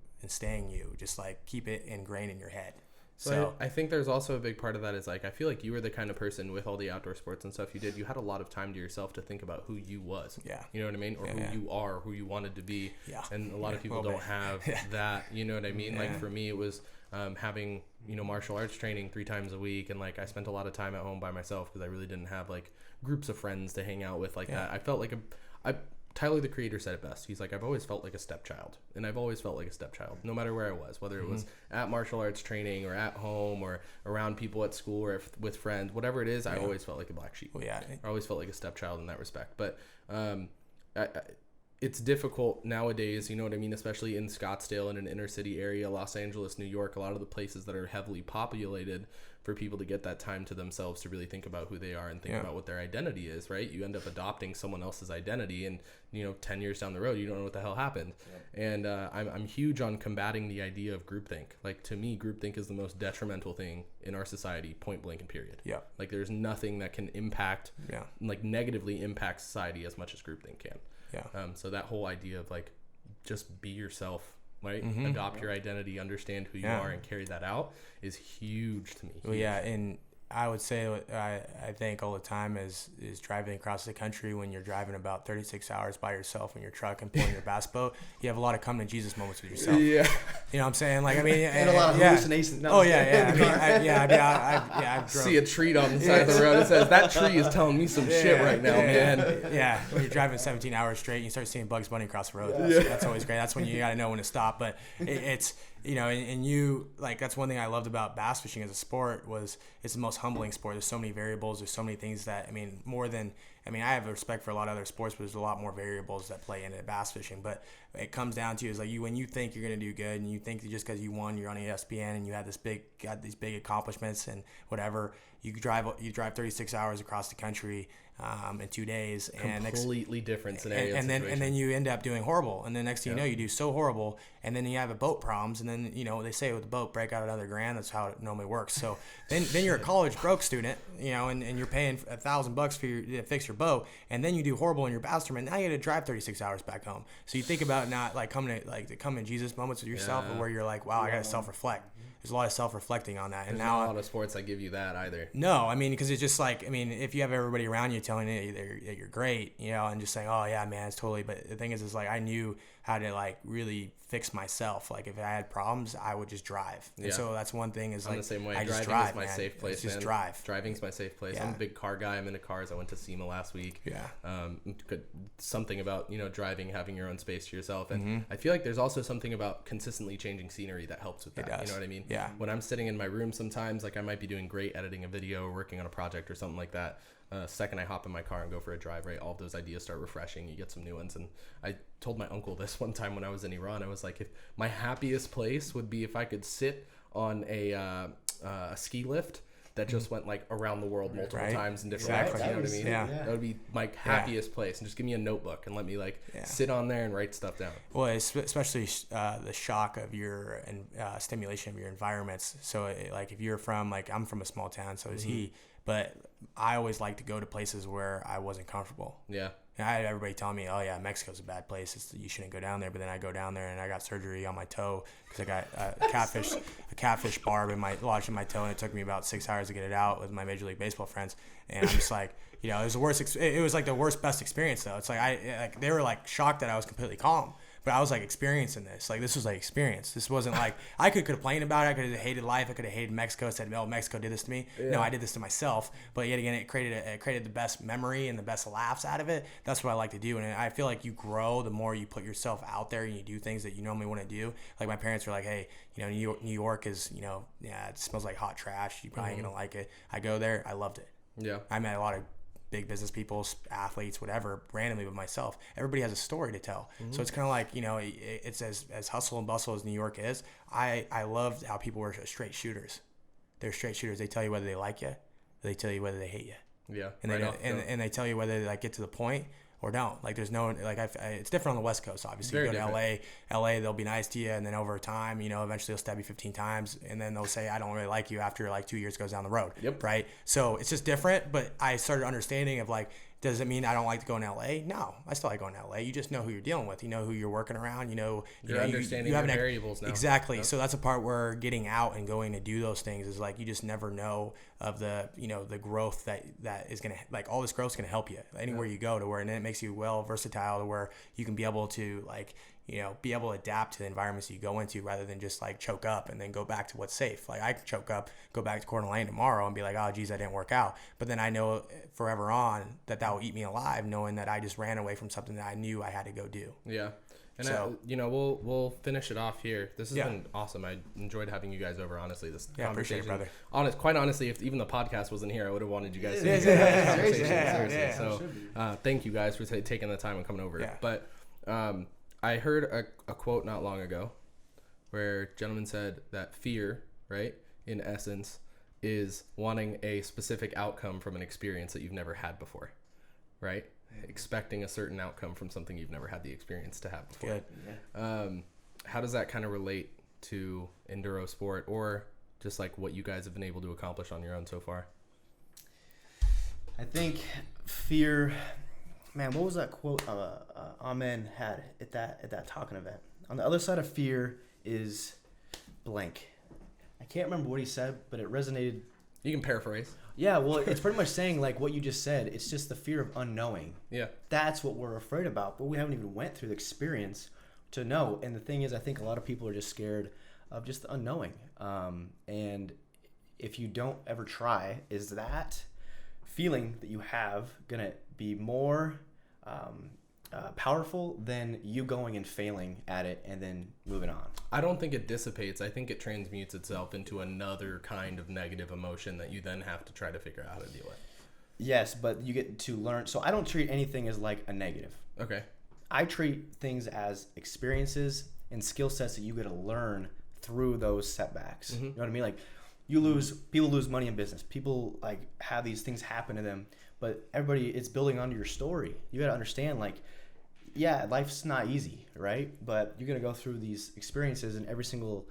just like keep it ingrained in your head. So I think there's also a big part of that is, like, I feel like you were the kind of person with all the outdoor sports and stuff you did. You had a lot of time to yourself to think about who you was. Yeah. You know what I mean? Or who you are, who you wanted to be. Yeah. And a lot of people don't have that. You know what I mean? Like, for me, it was having, martial arts training 3 times a week. And, like, I spent a lot of time at home by myself because I really didn't have, like, groups of friends to hang out with like that. I felt like Tyler, the Creator, said it best. He's like, I've always felt like a stepchild. And I've always felt like a stepchild, no matter where I was, whether it was at martial arts training or at home or around people at school or with friends, whatever it is, I always felt like a black sheep. Well, yeah. I always felt like a stepchild in that respect. But it's difficult nowadays, you know what I mean, especially in Scottsdale, in an inner city area, Los Angeles, New York, a lot of the places that are heavily populated, for people to get that time to themselves to really think about who they are and think about what their identity is, right? You end up adopting someone else's identity, and 10 years down the road, you don't know what the hell happened. And I'm huge on combating the idea of groupthink. Like, to me, groupthink is the most detrimental thing in our society, point blank and period. Yeah. Like, there's nothing that can impact, like, negatively impact society as much as groupthink can. Yeah. So that whole idea of, like, just be yourself, right? Adopt your identity, understand who you are, and carry that out is huge to me. Well, yeah, and I would say what I think all the time is driving across the country, when you're driving about 36 hours by yourself in your truck and pulling your bass boat, you have a lot of come to Jesus moments with yourself. Yeah. You know what I'm saying? Like, I mean, and a lot of hallucinations. No, I drove. See a tree on the side of the road. It says, that tree is telling me some shit right now, man. Yeah. When you're driving 17 hours straight and you start seeing Bugs Bunny across the road. That's always great. That's when you got to know when to stop. But it's, and you, like, that's one thing I loved about bass fishing as a sport was it's the most humbling sport. There's so many variables. There's so many things that, I have respect for a lot of other sports, but there's a lot more variables that play into bass fishing. But it comes down to is like when you think you're going to do good, and you think that just because you won, you're on ESPN and you had these big accomplishments and whatever, you drive 36 hours across the country in 2 days, and completely different scenario. And then you end up doing horrible, and then next thing you know, you do so horrible, and then you have a boat problems, and then they say with the boat, break out another $1,000. That's how it normally works. So then you're a college broke student, and you're paying $1,000 to fix your boat, and then you do horrible in your bass tournament. Now you got to drive 36 hours back home. So you think about not like coming to Jesus moments with yourself, where you're like, wow, I got to self-reflect. There's a lot of self-reflecting on that. And there's not a lot of sports that give you that either. No, because it's just like, if you have everybody around you telling you that you're great, and just saying, oh yeah, man, it's totally, but the thing is like, I knew how to like really fix myself. Like, if I had problems, I would just drive. And so that's one thing is, like, I'm the same way. I just drive, is my safe place, man. Just drive. Driving's my safe place. I'm a big car guy. I'm into cars. I went to SEMA last week. Something about, driving, having your own space to yourself. And I feel like there's also something about consistently changing scenery that helps with that. You know what I mean? Yeah. When I'm sitting in my room sometimes, like, I might be doing great editing a video or working on a project or something like that. Second I hop in my car and go for a drive, right, all of those ideas start refreshing. You get some new ones. And I told my uncle this one time when I was in Iran. I was like, if my happiest place would be if I could sit on a ski lift that just went like around the world multiple times in different Exactly. ways. You know what I mean? Yeah. That would be my happiest place. And just give me a notebook and let me like sit on there and write stuff down. Well, especially the shock of your stimulation of your environments. So like if you're from, like I'm from a small town, so is he, but I always like to go to places where I wasn't comfortable. Yeah. And I had everybody telling me, oh yeah, Mexico's a bad place. You shouldn't go down there. But then I go down there and I got surgery on my toe because I got a catfish barb lodged in my toe, and it took me about 6 hours to get it out with my Major League Baseball friends. And I'm just like, it was the worst. It was like the best experience though. It's like they were like shocked that I was completely calm. But I was like experiencing this. Like this was like experience. This wasn't like I could complain about it. I could have hated life. I could have hated Mexico. Said, "Oh, Mexico did this to me." Yeah. No, I did this to myself. But yet again, it created the best memory and the best laughs out of it. That's what I like to do. And I feel like you grow the more you put yourself out there and you do things that you normally want to do. Like my parents were like, "Hey, New York is, it smells like hot trash. You probably ain't gonna like it." I go there. I loved it. Yeah. I met a lot of big business people, athletes, whatever, randomly with myself. Everybody has a story to tell. So it's kind of like, it's as hustle and bustle as New York is. I loved how people were straight shooters. They're straight shooters. They tell you whether they like you, or they tell you whether they hate you. Yeah. And they tell you whether they like get to the point or don't. Like there's no, like it's different on the West Coast, obviously. Very you go different. to LA, they'll be nice to you, and then over time, eventually they'll stab you 15 times, and then they'll say, I don't really like you after like 2 years goes down the road. Yep. Right? So it's just different, but I started understanding of like, does it mean I don't like to go in LA? No, I still like going to LA. You just know who you're dealing with. You know who you're working around. You're understanding your variables now. Exactly. Yep. So that's a part where getting out and going to do those things is like you just never know of the the growth that is gonna, like, all this growth is gonna help you anywhere you go, to where, and then it makes you versatile to where you can be able to be able to adapt to the environments you go into, rather than just like choke up and then go back to what's safe. Like I could choke up, go back to Coeur d'Alene tomorrow and be like, oh geez, that didn't work out. But then I know forever on that will eat me alive, knowing that I just ran away from something that I knew I had to go do. Yeah. And so, we'll finish it off here. This has been awesome. I enjoyed having you guys over. Honestly, this conversation. Appreciate it, brother. Quite honestly, if even the podcast wasn't here, I would have wanted you guys to Yeah. So, thank you guys for taking the time and coming over. Yeah. But I heard a quote not long ago, where a gentleman said that fear, right, in essence, is wanting a specific outcome from an experience that you've never had before, right? Expecting a certain outcome from something you've never had the experience to have before. Good. Yeah. How does that kind of relate to Enduro Sport, or just like what you guys have been able to accomplish on your own so far? I think fear, man, what was that quote Amen had at that talking event? On the other side of fear is blank. I can't remember what he said, but it resonated. You can paraphrase. Yeah, well, it's pretty much saying like what you just said. It's just the fear of unknowing. Yeah. That's what we're afraid about, but we haven't even went through the experience to know. And the thing is, I think a lot of people are just scared of just the unknowing. And if you don't ever try, is that feeling that you have gonna be more powerful than you going and failing at it and then moving on? I don't think it dissipates. I think it transmutes itself into another kind of negative emotion that you then have to try to figure out how to deal with. Yes, but you get to learn. So I don't treat anything as like a negative. Okay. I treat things as experiences and skill sets that you get to learn through those setbacks. Mm-hmm. You know what I mean? Like people lose money in business. People like have these things happen to them, but everybody, it's building onto your story. You got to understand, like, yeah, life's not easy, right? But you're gonna go through these experiences, and every single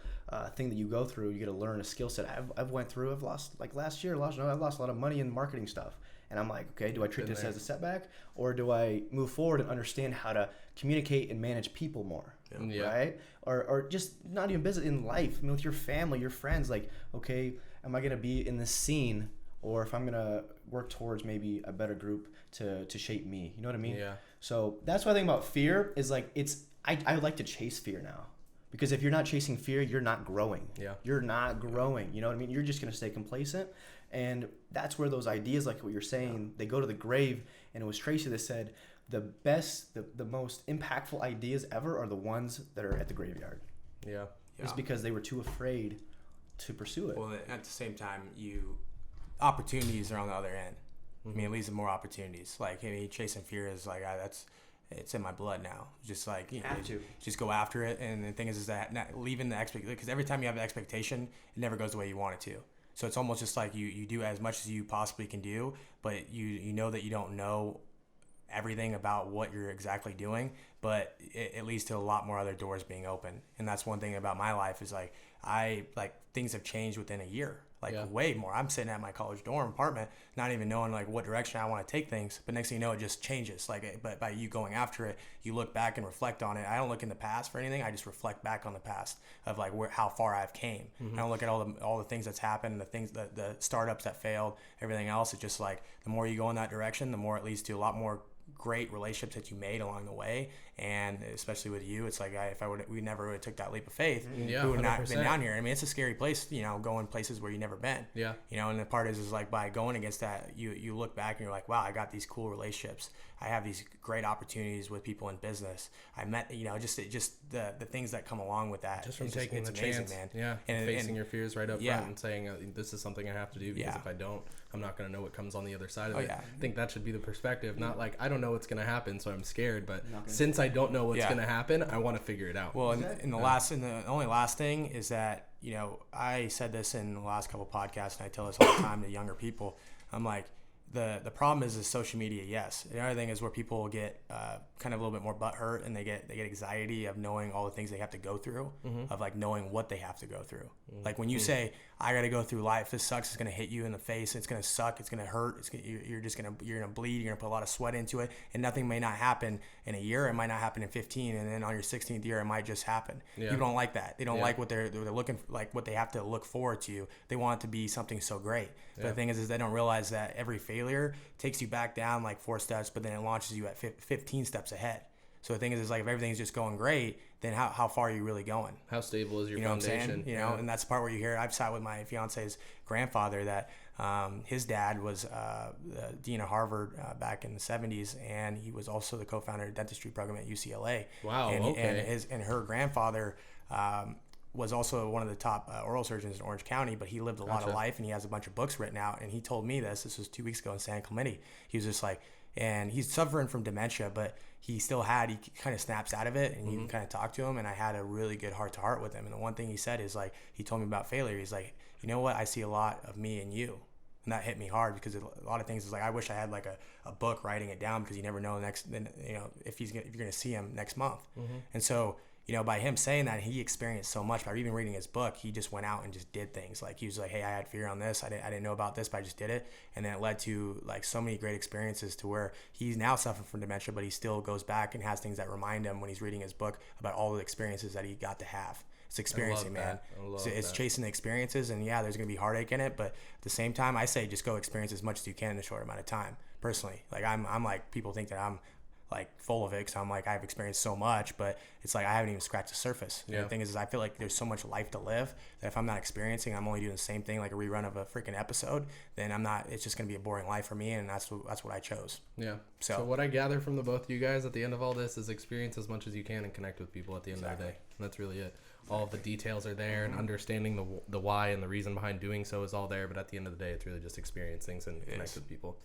thing that you go through, you get to learn a skill set. I've lost, like last year, I've lost a lot of money in marketing stuff, and I'm like, okay, do I treat this as a setback, or do I move forward and understand how to communicate and manage people more, right? Or just not even business, in life, I mean, with your family, your friends, like, okay, am I gonna be in this scene, or if I'm gonna work towards maybe a better group to shape me, you know what I mean? Yeah. So that's what I think about fear is like, I like to chase fear now, because if you're not chasing fear, you're not growing. Yeah. You're not growing. You know what I mean? You're just going to stay complacent. And that's where those ideas, like what you're saying, they go to the grave. And it was Tracy that said the best, the most impactful ideas ever are the ones that are at the graveyard. Yeah. It's because they were too afraid to pursue it. Well, at the same time, opportunities are on the other end. I mean, it leads to more opportunities. Like, I mean, chasing fear is like, it's in my blood now. Just like, just go after it. And the thing is that leaving the expectation, because every time you have the expectation, it never goes the way you want it to. So it's almost just like you do as much as you possibly can do, but you know that you don't know everything about what you're exactly doing, but it leads to a lot more other doors being open. And that's one thing about my life is like things have changed within a year, way more. I'm sitting at my college dorm apartment, not even knowing like what direction I want to take things, but next thing you know, it just changes. But by you going after it, you look back and reflect on it. I don't look in the past for anything. I just reflect back on the past of like how far I've came. I don't look at all the things that's happened, the startups that failed, everything else. It's just like the more you go in that direction, the more it leads to a lot more great relationships that you made along the way. And especially with you, it's like we never really took that leap of faith, we would not have been down here. I mean, it's a scary place, going places where you've never been. And the part is like by going against that, you look back and you're like, wow, I got these cool relationships. I have these great opportunities with people in business. I met, just the things that come along with that. Just from taking the chance, man. And facing your fears right up front and saying, this is something I have to do, because if I don't, I'm not going to know what comes on the other side of it. I think that should be the perspective. Not like, I don't know what's going to happen, so I'm scared. But since I don't know what's going to happen, I want to figure it out. Well, and the only last thing is that, I said this in the last couple podcasts, and I tell this all the time to younger people. I'm like, the problem is social media, yes. The other thing is where people get kind of a little bit more butthurt, and they get anxiety of knowing all the things they have to go through, of like knowing what they have to go through. Like when you say, I got to go through life, this sucks, it's going to hit you in the face, it's going to suck, it's going to hurt, you're going to bleed, you're going to put a lot of sweat into it, and nothing may not happen in a year, it might not happen in 15, and then on your 16th year it might just happen. People don't like that. They don't like what they're looking for, like what they have to look forward to. They want it to be something so great. But the thing is they don't realize that every failure takes you back down like 4 steps, but then it launches you at 15 steps ahead. So the thing is like if everything's just going great, then how far are you really going? How stable is your foundation? What I'm saying? And that's the part where you hear it. I've sat with my fiance's grandfather that his dad was the dean of Harvard back in the 70s, and he was also the co-founder of the dentistry program at UCLA. Wow. And her grandfather was also one of the top oral surgeons in Orange County, but he lived a lot of life, and he has a bunch of books written out. And he told me this was 2 weeks ago in San Clemente. He was just like, and he's suffering from dementia, but he kind of snaps out of it, and you can kind of talk to him. And I had a really good heart-to-heart with him. And the one thing he said is like, he told me about failure. He's like, you know what? I see a lot of me in you. And that hit me hard, because a lot of things is like, I wish I had like a book writing it down, because you never know if you're going to see him next month. And so, by him saying that, he experienced so much. By even reading his book, he just went out and just did things. Like he was like, hey, I had fear on this. I didn't know about this, but I just did it. And then it led to like so many great experiences to where he's now suffering from dementia, but he still goes back and has things that remind him when he's reading his book about all the experiences that he got to have. It's experiencing, man. It's chasing the experiences, and there's going to be heartache in it, but at the same time, I say just go experience as much as you can in a short amount of time. Personally, like I'm like, people think that I'm like full of it, because I'm like, I've experienced so much, but it's like I haven't even scratched the surface. The thing is I feel like there's so much life to live that if I'm not experiencing, I'm only doing the same thing, like a rerun of a freaking episode, then it's just gonna be a boring life for me, and that's what I chose. So what I gather from the both of you guys at the end of all this is experience as much as you can and connect with people at the end of the day. And that's really it. All of the details are there, and understanding the why and the reason behind doing so is all there, but at the end of the day, it's really just experience things and connect with people.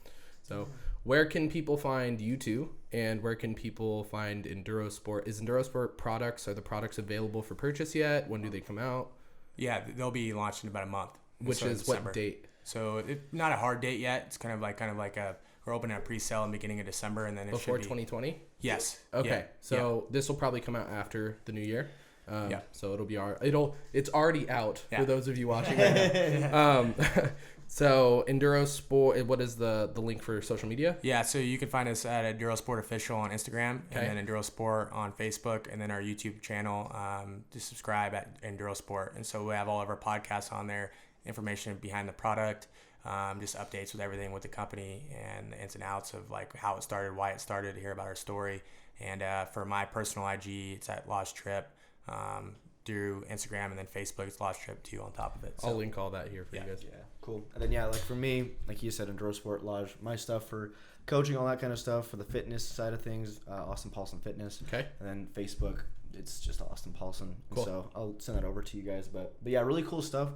So where can people find you two, and where can people find Enduro Sport? Is Enduro Sport are the products available for purchase yet? When do they come out? Yeah, they'll be launched in about a month. Which is December. What date? So not a hard date yet. It's kind of like we're opening a pre-sale in the beginning of December, and then before 2020? Yes. Okay. So this will probably come out after the new year. So it'll be it's already out for those of you watching right now. So Enduro Sport, what is the link for social media? Yeah, so you can find us at Enduro Sport Official on Instagram, and then Enduro Sport on Facebook, and then our YouTube channel. Just subscribe at Enduro Sport. And so we have all of our podcasts on there, information behind the product, just updates with everything with the company, and the ins and outs of like how it started, why it started, to hear about our story. And for my personal IG, it's at Laj Trip. Through Instagram, and then Facebook, it's Laj Trip too on top of it. So I'll link all that here for you guys. Yeah, cool. And then like for me, like you said, Enduro Sport, Laj, my stuff for coaching, all that kind of stuff, for the fitness side of things, Austin Paulson Fitness. Okay. And then Facebook, it's just Austin Paulson. Cool. So I'll send that over to you guys. But yeah, really cool stuff.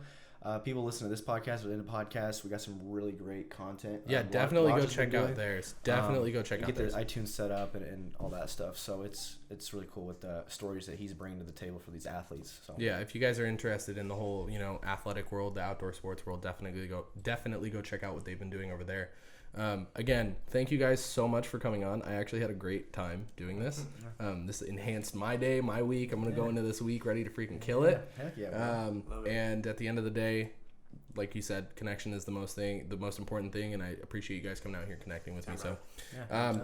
people listen to this podcast or in the podcast, we got some really great content. Yeah, definitely go check out theirs. Definitely go check out theirs. Get their iTunes set up and all that stuff. So it's really cool with the stories that he's bringing to the table for these athletes. So yeah, if you guys are interested in the whole, athletic world, the outdoor sports world, definitely go check out what they've been doing over there. Again, thank you guys so much for coming on. I actually had a great time doing this. This enhanced my day, my week. I'm going to go into this week ready to freaking kill it. Heck yeah. And at the end of the day, like you said, connection is the most important thing, and I appreciate you guys coming out here connecting with me. So,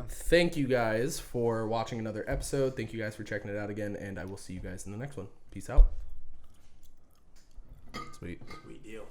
thank you guys for watching another episode. Thank you guys for checking it out again, and I will see you guys in the next one. Peace out. Sweet. Sweet deal.